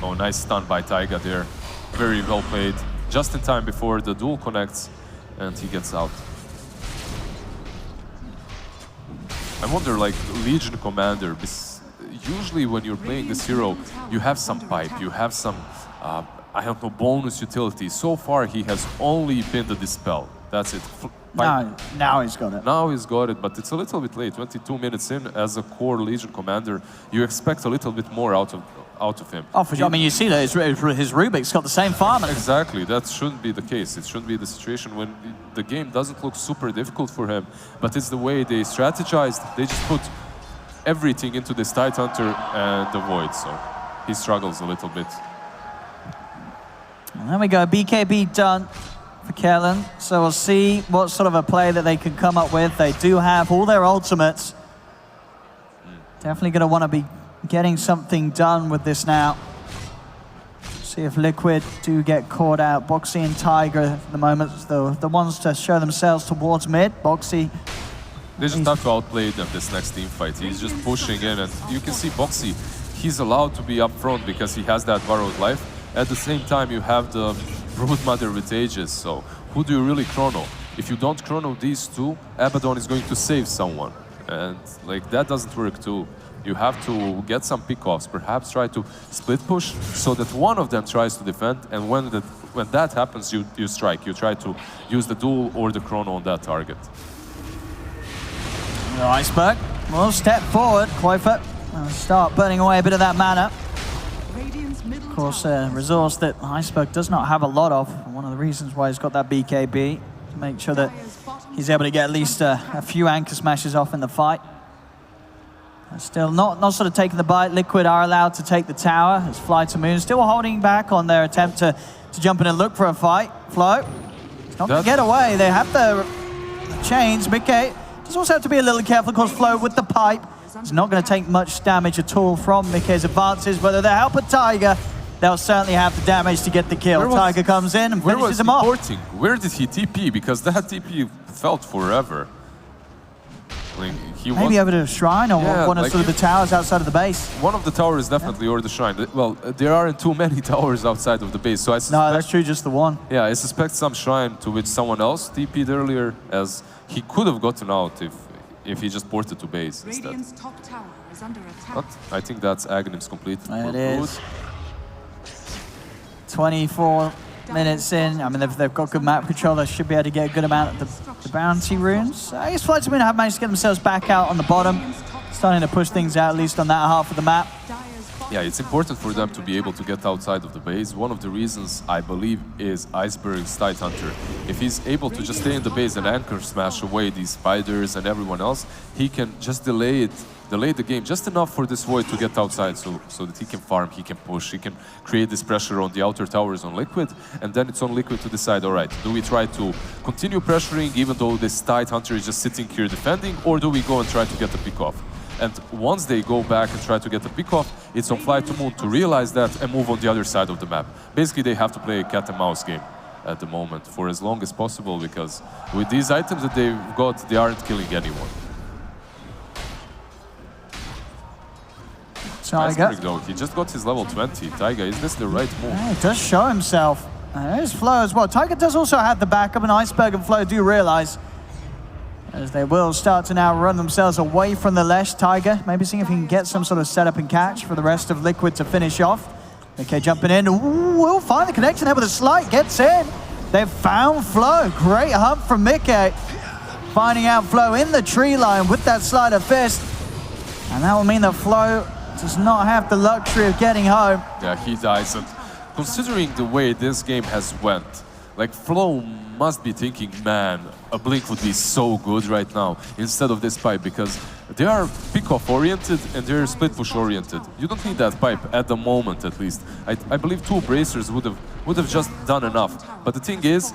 Oh, nice stun by Taiga there. Very well played. Just in time before the duel connects and he gets out. I wonder, like, Legion Commander, usually when you're playing this hero, you have some pipe, you have some, I don't know, bonus utility. So far, he has only pinned the Dispel. That's it. Now he's got it. Now he's got it, but it's a little bit late. 22 minutes in, as a core Legion Commander, you expect a little bit more out out of him. Oh, for sure. I mean, you see that his Rubik's got the same farm. Exactly. That shouldn't be the case. It shouldn't be the situation when the game doesn't look super difficult for him, but it's the way they strategized. They just put everything into this Tide Hunter and the Void, so he struggles a little bit. And there we go, BKB done for Kellen. So we'll see what sort of a play that they can come up with. They do have all their ultimates. Definitely going to want to be getting something done with this now. See if Liquid do get caught out. Boxy and Tiger at the moment, the ones to show themselves towards mid. Boxy. They just have to outplay them this next team fight. He's just pushing in, and you can see Boxy, he's allowed to be up front because he has that borrowed life. At the same time, you have the Broodmother with Aegis, so who do you really chrono? If you don't chrono these two, Abaddon is going to save someone. And like that doesn't work too. You have to get some pickoffs, perhaps try to split push so that one of them tries to defend, and when that happens, you strike. You try to use the duel or the chrono on that target. The Iceberg will step forward. Quaifa will start burning away a bit of that mana. Of course, a resource that Iceberg does not have a lot of. One of the reasons why he's got that BKB, to make sure that he's able to get at least a few anchor smashes off in the fight. Still not sort of taking the bite. Liquid are allowed to take the tower as Flytomoon still holding back on their attempt to jump in and look for a fight. Flo, it's not going to get away. They have the chains. Mickey just also have to be a little careful, of course. Flo with the pipe. It's not going to take much damage at all from Mickey's advances. Whether they help a Tiger, they'll certainly have the damage to get the kill. Tiger comes in and finishes him off. Where did he TP? Because that TP felt forever. Like, maybe over to a shrine or one of sort of the towers outside of the base. One of the towers definitely, or the shrine. Well, there aren't too many towers outside of the base, so I suspect, no, that's true, just the one. Yeah, I suspect some shrine to which someone else TP'd earlier, as he could have gotten out if he just ported to base instead. Top tower is under attack. But I think that's Aghanim's complete. It is. 24 minutes in. I mean, they've got good map control. They should be able to get a good amount of the bounty runes. I guess Flytomoon have managed to get themselves back out on the bottom, starting to push things out, at least on that half of the map. Yeah, it's important for them to be able to get outside of the base. One of the reasons, I believe, is Iceberg's Tide Hunter. If he's able to just stay in the base and anchor smash away these spiders and everyone else, he can just delay the game just enough for this Void to get outside so that he can farm, he can push, he can create this pressure on the outer towers on Liquid, and then it's on Liquid to decide, all right, do we try to continue pressuring even though this Tide Hunter is just sitting here defending, or do we go and try to get the pick off? And once they go back and try to get the pick off, it's on Flytomoon to realize that and move on the other side of the map. Basically, they have to play a cat and mouse game at the moment for as long as possible, because with these items that they've got, they aren't killing anyone. Tiger. Though, he just got his level 20. Tiger, is this the right move? Yeah, he does show himself. There's Flo as well. Tiger does also have the backup, and Iceberg and Flo do realize, as they will start to now run themselves away from the Lesh. Tiger, maybe seeing if he can get some sort of setup and catch for the rest of Liquid to finish off. Okay, jumping in. Ooh, we'll find the connection there with a slight. Gets in. They've found Flo. Great hunt from Mickey. Finding out Flo in the tree line with that sleight of fist. And that will mean that Flo does not have the luxury of getting home. Yeah, he dies. And considering the way this game has went, like, Flo must be thinking, man, a blink would be so good right now instead of this pipe, because they are pick-off oriented and they're split push oriented. You don't need that pipe at the moment, at least. I believe 2 bracers would have just done enough. But the thing is,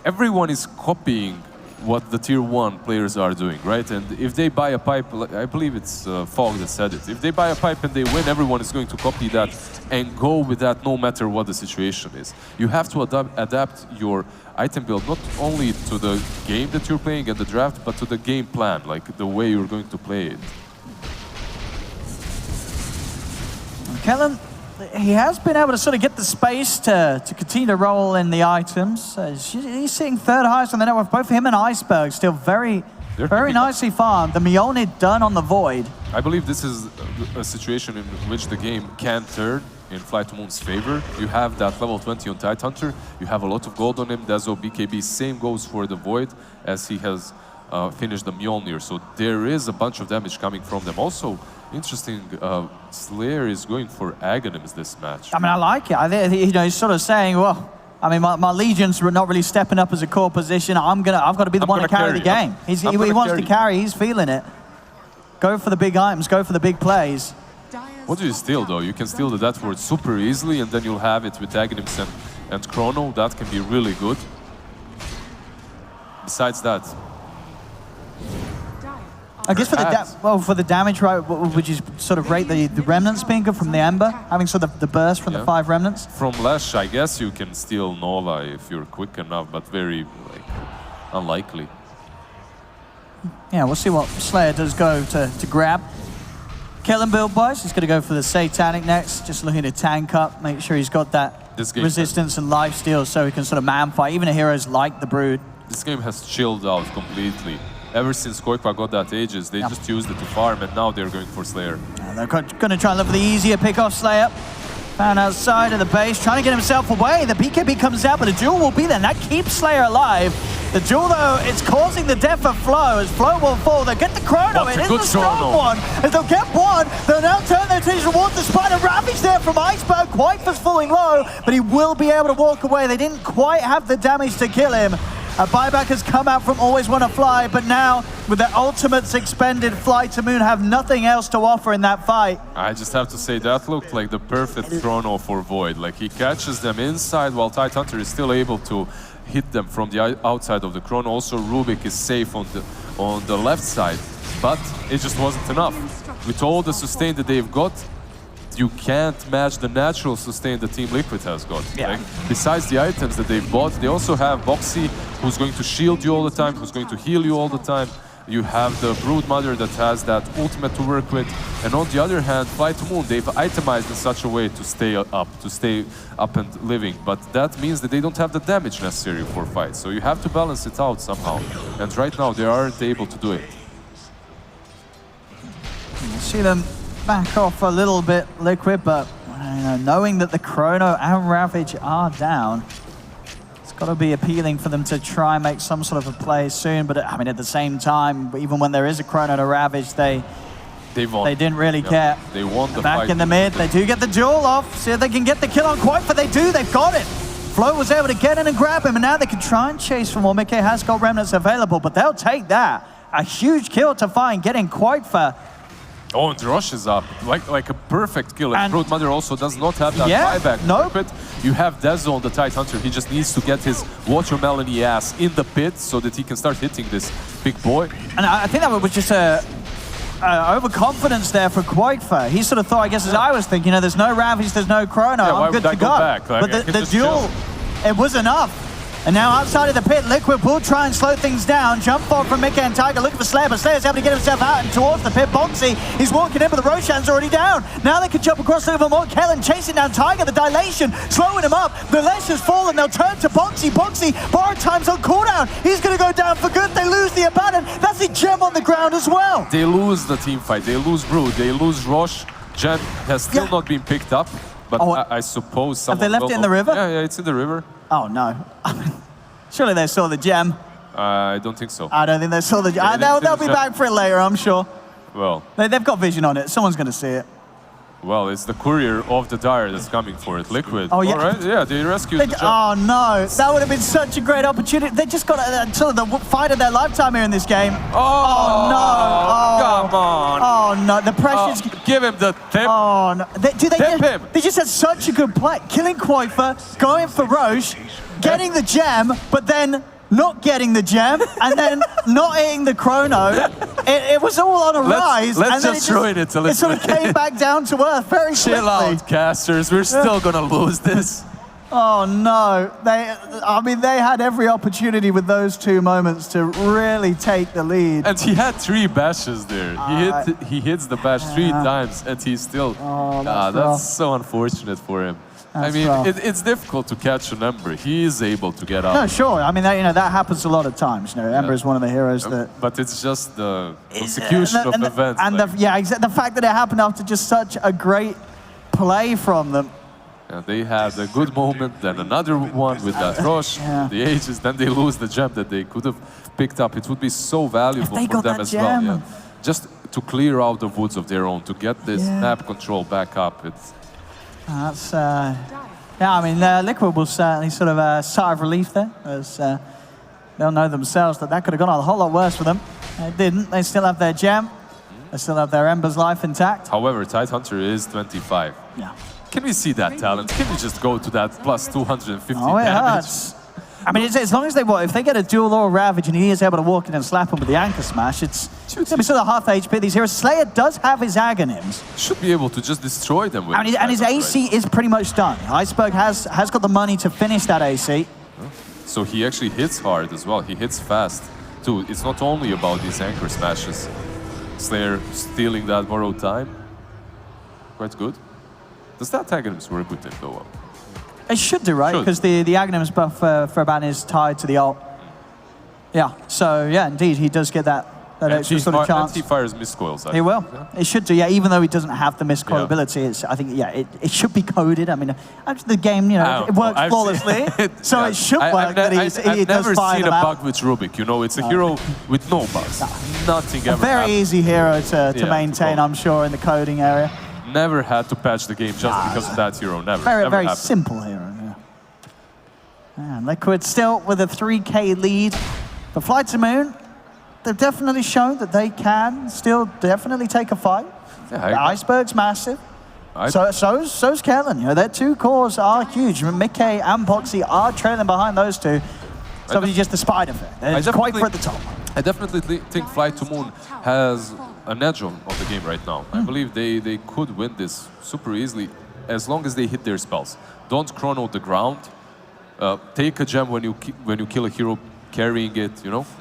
everyone is copying what the tier 1 players are doing, right? And if they buy a pipe, I believe it's Fog that said it, if they buy a pipe and they win, everyone is going to copy that and go with that no matter what the situation is. You have to adapt your item build not only to the game that you're playing and the draft, but to the game plan, like the way you're going to play it. Kellen, he has been able to sort of get the space to continue to roll in the items. He's sitting 3rd highest on the network. Both him and Iceberg still very nicely farmed. The Mjolnir done on the Void. I believe this is a situation in which the game can turn in Flytomoon's favor. You have that level 20 on Tide Hunter. You have a lot of gold on him. Dezo, BKB, same goes for the Void, as he has finish the Mjolnir. So there is a bunch of damage coming from them. Also, interesting, Slayer is going for Aghanims this match. I mean, I like it. I think, you know, he's sort of saying, well, I mean, my Legions were not really stepping up as a core position. I've got to be the one to carry the game. He wants to carry, he's feeling it. Go for the big items, go for the big plays. What do you steal, though? You can steal the Death Ward super easily, and then you'll have it with Aghanims and Chrono. That can be really good. Besides that, I guess for the damage, right, would you sort of rate the Remnants being good from the Ember? Having sort of the burst from the 5 Remnants? From Lash, I guess you can steal Nova if you're quick enough, but very unlikely. Yeah, we'll see what Slayer does go to grab. Killing build boys, he's going to go for the Satanic next, just looking to tank up, make sure he's got that resistance and lifesteal so he can sort of man fight, even heroes like the Brood. This game has chilled out completely. Ever since Koikwa got that Aegis, they just used it to farm, and now they're going for Slayer. They're going to try and look for the easier pick off Slayer. Found outside of the base, trying to get himself away. The BKB comes out, but the duel will be there, and that keeps Slayer alive. The duel, though, it's causing the death of Flo, as Flo will fall. They'll get the Chrono, it is a strong one. As they'll get one, they'll now turn their attention towards the Spider. Ravage there from Iceberg, Quaifa's falling low, but he will be able to walk away. They didn't quite have the damage to kill him. A buyback has come out from Always Wanna Fly, but now, with their ultimates expended, Flytomoon have nothing else to offer in that fight. I just have to say, that looked like the perfect Chrono for Void. Like, he catches them inside, while Tidehunter is still able to hit them from the outside of the Chrono. Also, Rubik is safe on the left side, but it just wasn't enough. With all the sustain that they've got, you can't match the natural sustain that Team Liquid has got. Yeah. Like, besides the items that they've bought, they also have Boxy, who's going to shield you all the time, who's going to heal you all the time. You have the Broodmother that has that ultimate to work with. And on the other hand, Flytomoon, they've itemized in such a way to stay up and living. But that means that they don't have the damage necessary for fights. So you have to balance it out somehow. And right now, they aren't able to do it. You see them back off a little bit, Liquid, but knowing that the Chrono and Ravage are down, it's got to be appealing for them to try and make some sort of a play soon. But I mean, at the same time, even when there is a Chrono to Ravage, they didn't really care. They won the back fight. In the mid, they do get the duel off. See if they can get the kill on Quaifa. They do, they've got it. Flo was able to get in and grab him, and now they can try and chase for more. Mickey has got Remnants available, but they'll take that. A huge kill to find, getting Quaifa. Oh, and Rosh is up, like a perfect kill. And Broodmother also does not have that buyback. Nope. You have Dezo on the Tidehunter. He just needs to get his watermelon-y ass in the pit so that he can start hitting this big boy. And I think that was just overconfidence there for Quaifa. He sort of thought, I guess as I was thinking, there's no Ravage, there's no Chrono, yeah, I'm good to go. Back? Like, but the duel, it was enough. And now outside of the pit, Liquid will try and slow things down. Jump forward from Mickey and Tiger, looking for Slayer, but Slayer's able to get himself out and towards the pit. Boxy, he's walking in, but the Roshan's already down. Now they can jump across a little bit more. Kellen chasing down Tiger, the dilation, slowing him up. The Lesh has fallen, they'll turn to Boxy. Boxy, borrowed time's on cooldown. He's going to go down for good. They lose the Abaddon. That's a gem on the ground as well. They lose the team fight. They lose Brood. They lose Rosh. Gem has still not been picked up, but I suppose someone have they left it in the river? Yeah, it's in the river. Oh, no. Surely they saw the gem. I don't think so. I don't think they saw the gem. They'll be back for it later, I'm sure. Well, they've got vision on it. Someone's going to see it. Well, it's the courier of the Dire that's coming for it. Liquid. Oh, yeah. All right. Yeah, they rescued the gem. Oh, no. That would have been such a great opportunity. They just got the fight of their lifetime here in this game. Oh, no. Oh, come on. Oh, no. The pressure's... give him the tip. Oh, no. They just had such a good play. Killing Quaifa, going for Roche, getting the gem, but then not getting the gem, and then not hitting the Chrono. It was all on a rise. Let's just ruin it till it sort of came back down to earth very quickly. Chill out, casters. We're still going to lose this. Oh, no. They had every opportunity with those two moments to really take the lead. And he had 3 bashes there. He hits the bash 3 times, and he's still... that's so unfortunate for him. That's it's difficult to catch an Ember. He is able to get out. No, sure. I mean, that happens a lot of times. Ember is one of the heroes that... But it's just the execution of events. And the fact that it happened after just such a great play from them. They had a good moment, then another one with that rush, the ages, then they lose the gem that they could have picked up. It would be so valuable for them as well. Yeah. Just to clear out the woods of their own, to get this map control back up. That's, yeah, I mean, Liquid will certainly sort of a sigh of relief there, as they'll know themselves that could have gone a whole lot worse for them. It didn't. They still have their gem. They still have their Ember's life intact. However, Tidehunter is 25. Yeah. Can we see that talent? Can we just go to that plus 250 damage? It hurts. I mean, as long as if they get a dual or Ravage and he is able to walk in and slap him with the Anchor Smash, it's going to be sort of half HP. These heroes. Slayer does have his Aghanims. Should be able to just destroy them with and his AC is pretty much done. Iceberg has got the money to finish that AC. So he actually hits hard as well. He hits fast, too. It's not only about these Anchor Smashes. Slayer stealing that borrowed time. Quite good. Does that Aghanims work with him, though? It should do, right? Because the Aghanims buff for Ban is tied to the ult. Yeah, so yeah, indeed, he does get that extra sort of chance. He fires missed coils. He will. Yeah. It should do, yeah, even though he doesn't have the missed coil ability. I think, it should be coded. I mean, actually the game, it works flawlessly, so it should work that he does fire I've never seen a them bug with Rubik, it's a hero with no bugs. Nothing ever very happened. Easy hero to maintain, I'm sure, in the coding area. Never had to patch the game just because of that hero, never. Very simple hero, yeah. And Liquid still with a 3K lead. For Flytomoon, they've definitely shown that they can still definitely take a fight. Yeah, Iceberg's massive. So's Kellen. Their two cores are huge. Mickey and Boxy are trailing behind those two. It's obviously just the spider effect. It's quite at the top. I definitely think Flytomoon has an edge on the game right now. I believe they could win this super easily as long as they hit their spells. Don't chrono the ground. Take a gem when you kill a hero carrying it,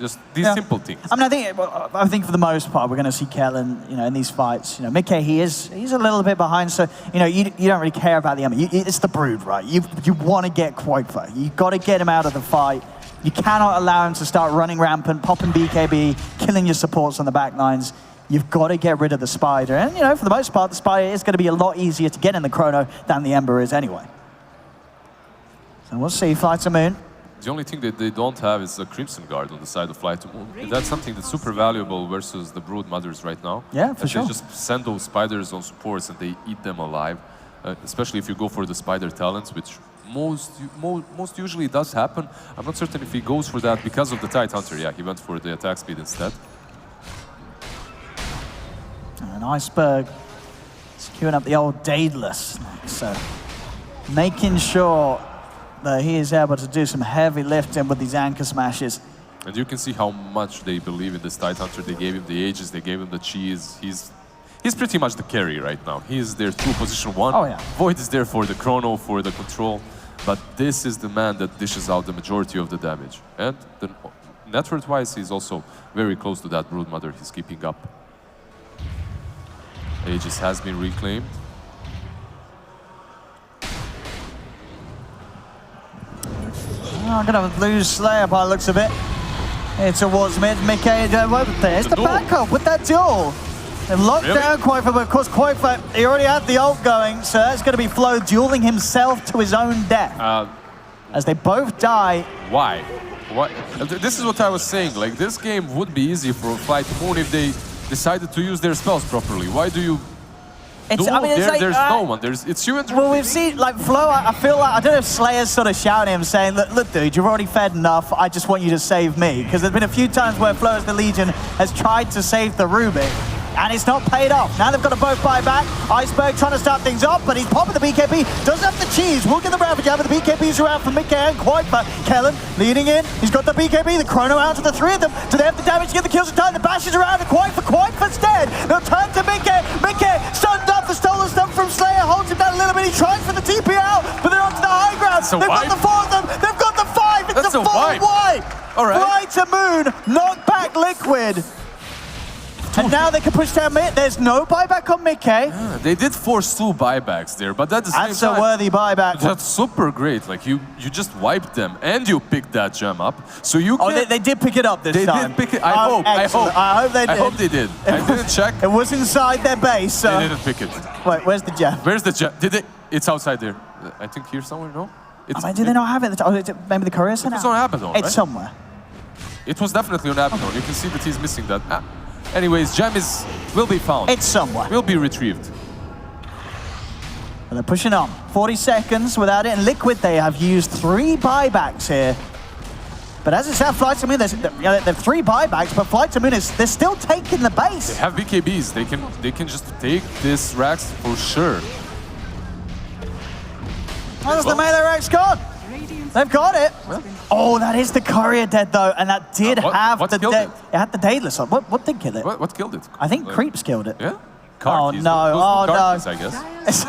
just these simple things. I mean, I think for the most part we're going to see Kellen, in these fights. Mickey, he's a little bit behind, so you don't really care about the enemy. It's the Brood, right? You want to get Quakefer. You got to get him out of the fight. You cannot allow him to start running rampant, popping BKB, killing your supports on the back lines. You've got to get rid of the Spider. And, for the most part, the Spider is going to be a lot easier to get in the Chrono than the Ember is anyway. So we'll see, Flytomoon. The only thing that they don't have is a Crimson Guard on the side of Flytomoon. That's something that's super valuable versus the Brood Mothers right now. Yeah, for sure. They just send those spiders on supports and they eat them alive. Especially if you go for the Spider talents, which most usually does happen. I'm not certain if he goes for that because of the Tidehunter. Yeah, he went for the attack speed instead. And Iceberg is queuing up the old Daedalus. So making sure that he is able to do some heavy lifting with these Anchor Smashes. And you can see how much they believe in this Tidehunter. They gave him the ages, they gave him the cheese. He's pretty much the carry right now. He is their true position one. Oh, yeah. Void is there for the chrono, for the control. But this is the man that dishes out the majority of the damage. And net worth-wise, he's also very close to that Brood Mother he's keeping up. Aegis has been reclaimed. I'm going to lose Slayer by the looks of it. Here towards mid. Mickey, there's the backup with that duel. They've locked down Quakefer, but of course Quakefer, he already had the ult going, so that's going to be Flo dueling himself to his own death. As they both die. Why? This is what I was saying. Like, this game would be easy for Flytomoon if they decided to use their spells properly. Why do you... There's no one. It's you and DreamLeague. Well, we've seen, Flo, I feel like, I don't know if Slayer's sort of shouting him, saying, look, dude, you've already fed enough, I just want you to save me. Because there's been a few times where Flo as the Legion has tried to save the Rubik, and it's not paid off. Now they've got to both buy back. Iceberg trying to start things off, but he's popping the BKB. Doesn't have the cheese. Will get the Ravage out, but the BKBs are out for Mickey and Quakefer. Kellen leading in. He's got the BKB. The Chrono out to the three of them. Do they have the damage to get the kills in time? The bashes around to Quakefer. Quakefer's dead. They'll turn to Mickey. Mickey stunned up the stolen stuff from Slayer. Holds him down a little bit. He tries for the TP out, but they're onto the high ground. They've got the four of them. They've got the five. It's a full wipe. All right. Flytomoon knock back Liquid. And now they can push down mid. There's no buyback on Mickey. Yeah, they did force 2 buybacks there, but that's a worthy buyback. That's super great. Like, you just wiped them and you picked that gem up. So you can... Oh, they did pick it up this time. They did pick it. I hope they did. I hope they did. I didn't check. It was inside their base, so... They didn't pick it. Wait, where's the gem? Where's the gem? Did they? It's outside there. I think here somewhere, no? Do they not have it? Oh, maybe the courier center? It was on Abaddon, It's right? somewhere. It was definitely on Abaddon. You can see that he's missing that. Anyways, gem will be found. It's somewhere. Will be retrieved. But they're pushing on. 40 seconds without it. And Liquid, they have used 3 buybacks here. But as it said, Flytomoon, they've 3 buybacks, but Flytomoon they're still taking the base. They have BKBs. They can just take this Rax for sure. How's the melee Rax gone? They've got it. Oh, that is the courier dead though, and that did have the dead. It had the Daedalus on. What did kill it? What killed it? I think Creeps killed it. Yeah. Oh no! Oh no! I guess.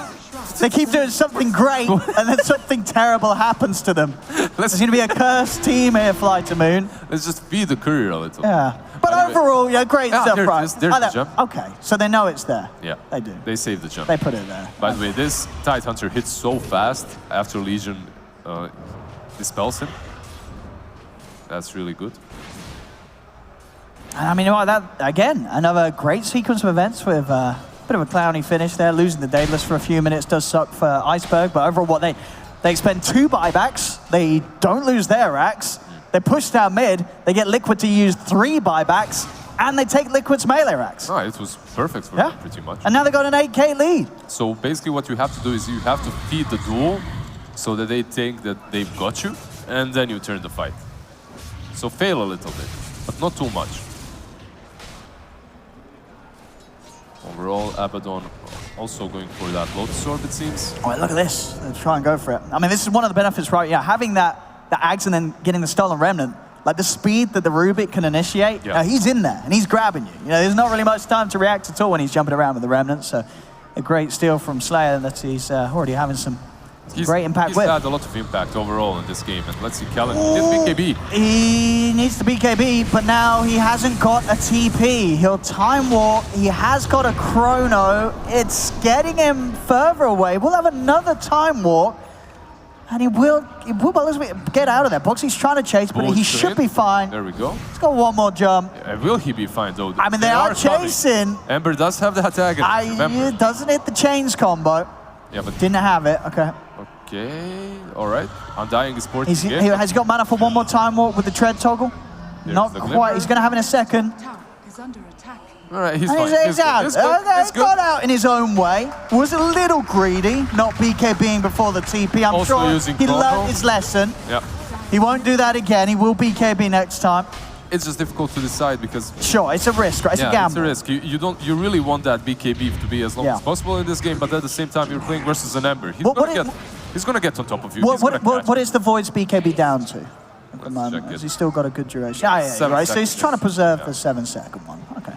They keep doing something great, and then something terrible happens to them. There's going to be a cursed team here, Flytomoon. Let's just feed the courier a little. Yeah. But overall, yeah, great stuff, there right? it is. There's the jump. Okay, so they know it's there. Yeah. They do. They saved the jump. They put it there. By the way, this Tidehunter hits so fast after Legion dispels him. That's really good. And I mean, that again, another great sequence of events with a bit of a clowny finish there. Losing the Daedalus for a few minutes does suck for Iceberg, but overall, they spend 2 buybacks. They don't lose their Rax. They push down mid. They get Liquid to use 3 buybacks, and they take Liquid's melee Rax. Oh, it was perfect for them, pretty much. And now they got an 8K lead. So basically, what you have to do is you have to feed the duel so that they think that they've got you, and then you turn the fight. So fail a little bit, but not too much. Overall, Abaddon also going for that Lotus Orb, it seems. Oh, look at this. Let's try and go for it. I mean, this is one of the benefits, right? Yeah, having the Ags and then getting the Stolen Remnant, like the speed that the Rubik can initiate, he's in there and he's grabbing you. There's not really much time to react at all when he's jumping around with the Remnant, so a great steal from Slayer that he's already having some great impact he's with. had a lot of impact overall in this game, and let's see, Kellen hit BKB. He needs the BKB, but now he hasn't got a TP. He'll time warp. He has got a chrono. It's getting him further away. We'll have another time warp, and he will get out of there. Boxy's trying to chase, but he should be fine. There we go. He's got one more jump. Will he be fine, though? I mean, they are chasing. Ember does have the attack. It doesn't hit the chains combo. Yeah, but didn't have it. Okay. Okay, all right. Undying is porting He has got mana for one more time warp with the tread toggle. There's Not quite. He's going to have it in a second. Is under attack. All right, he's and fine. He's out. He's good. He's got out in his own way. Was a little greedy, not BKBing before the TP. I'm also sure using he combo. learned his lesson. Yeah. He won't do that again. He will BKB next time. It's just difficult to decide because sure, it's a risk, right? It's a gamble. It's a risk. You really want that BKB to be as long as possible in this game, but at the same time you're playing versus an Ember. He's gonna get on top of you. What is the Void's BKB down to? At the moment? Has he still got a good duration? Yeah, right. So he's trying to preserve the 7-second one. Okay.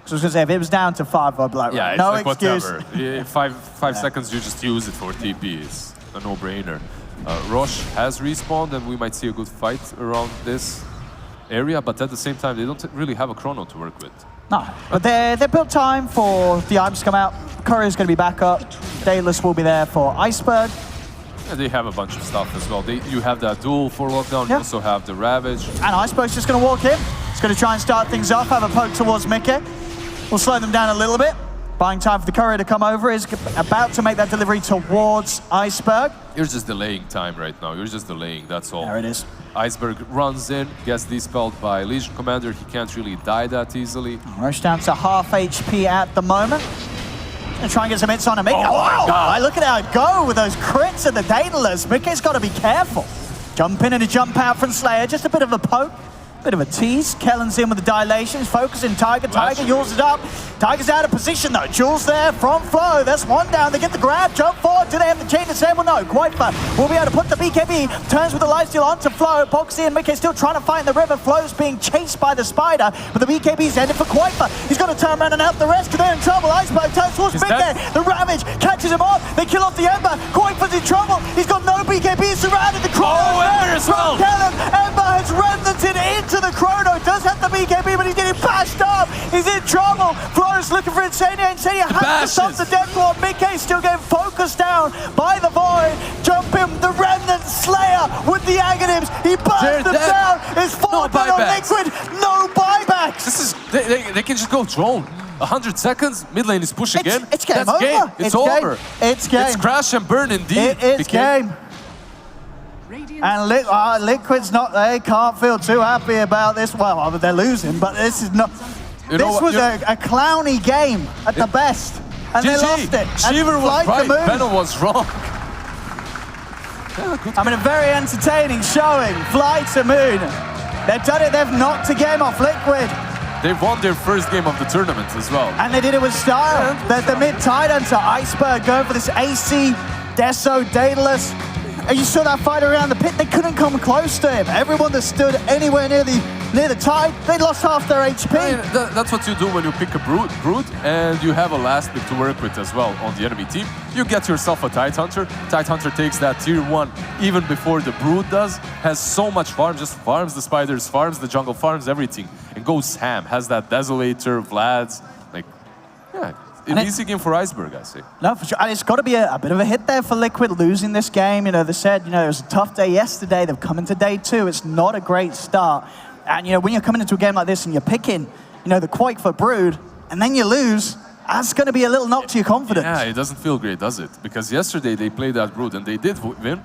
So I was gonna say if it was down to 5, I'd be like, yeah, no it's like excuse. Whatever. 5 seconds, you just use it for TP. It's a no-brainer. Roche has respawned, and we might see a good fight around this area, but at the same time, they don't really have a chrono to work with. No, but they built time for the Imes to come out. Courier's going to be back up. Daedalus will be there for Iceberg. Yeah, they have a bunch of stuff as well. You have that duel for lockdown. You also have the Ravage. And Iceberg's just going to walk in. He's going to try and start things off, have a poke towards Mickey. We'll slow them down a little bit. Buying time for the courier to come over. Is about to make that delivery towards Iceberg. You're just delaying time right now. You're just delaying, that's all. There it is. Iceberg runs in, gets dispelled by Legion Commander. He can't really die that easily. Rush down to half HP at the moment. Gonna try and get some hits on him. Mickey. Oh, wow. Look at how it go with those crits and the Daedalus. Mickey's got to be careful. Jump in and a jump out from Slayer. Just a bit of a poke. Bit of a tease. Kellen's in with the dilations, focusing Tiger. Tiger yawls it up. Tiger's out of position though. Jules there from Flo. That's one down. They get the grab. Jump forward. Do they have the chain to same? Well, no. Quite far. Will be able to put the BKB. Turns with the lifesteal onto Flo. Boxy and Mickey still trying to fight in the river. Flo's being chased by the spider, but the BKB's ended for Quaifa. He's got to turn around and help the rest because they're in trouble. Iceberg turns towards Mickey. The Ravage catches him off. They kill off the Ember. Quaifa's in trouble. He's got no BKB. Surrounded the Chrono. Ember as well. Kellen. Ember has remnanted into the Chrono. Does have the BKB, but he's getting bashed up. He's in trouble. Flores looking for Insania. Insania has to stop the death blow. Mickey still getting focused down by the Void. Jump him, the Remnant Slayer with the Aghanims. He burns them down. It's 4 on Liquid. No buybacks. This is they can just go drone. 100 seconds, mid lane is pushing in. It's game That's over. game. It's over. It's game. It's crash and burn indeed. It's game. And Liquid's not, they can't feel too happy about this. Well, they're losing, but this is not, this was a clowny game at the best. And they lost it. Cheever was right, Benno was wrong. I mean, a very entertaining showing. Flytomoon. They've done it, they've knocked a game off Liquid. They won their first game of the tournament as well. And they did it with style. The mid-tide hunter, Iceberg, going for this AC, Deso, Daedalus. And you saw that fight around the pit, they couldn't come close to him. Everyone that stood anywhere near the tide, they lost half their HP. I mean, that's what you do when you pick a brood and you have a last pick to work with as well on the enemy team. You get yourself a Tidehunter. Tidehunter takes that tier 1 even before the brood does, has so much farm, just farms the spiders, farms the jungle, farms everything, and goes ham, has that Desolator, Vlad's, like, yeah. An easy game for Iceberg, I say. No, for sure. And it's got to be a bit of a hit there for Liquid losing this game. You know, they said, you know, it was a tough day yesterday. They've come into day 2. It's not a great start. And, you know, when you're coming into a game like this and you're picking, you know, the Quake for Brood, and then you lose, that's going to be a little knock to your confidence. Yeah, it doesn't feel great, does it? Because yesterday they played that Brood and they did win,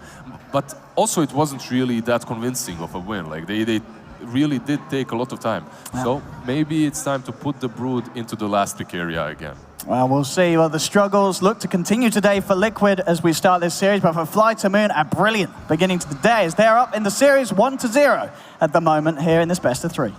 but also it wasn't really that convincing of a win. Like, they really did take a lot of time. Yeah. So maybe it's time to put the Brood into the last pick area again. Well, we'll see. Well, the struggles look to continue today for Liquid as we start this series, but for Flytomoon, a brilliant beginning to the day as they're up in the series 1-0 at the moment here in this best of 3.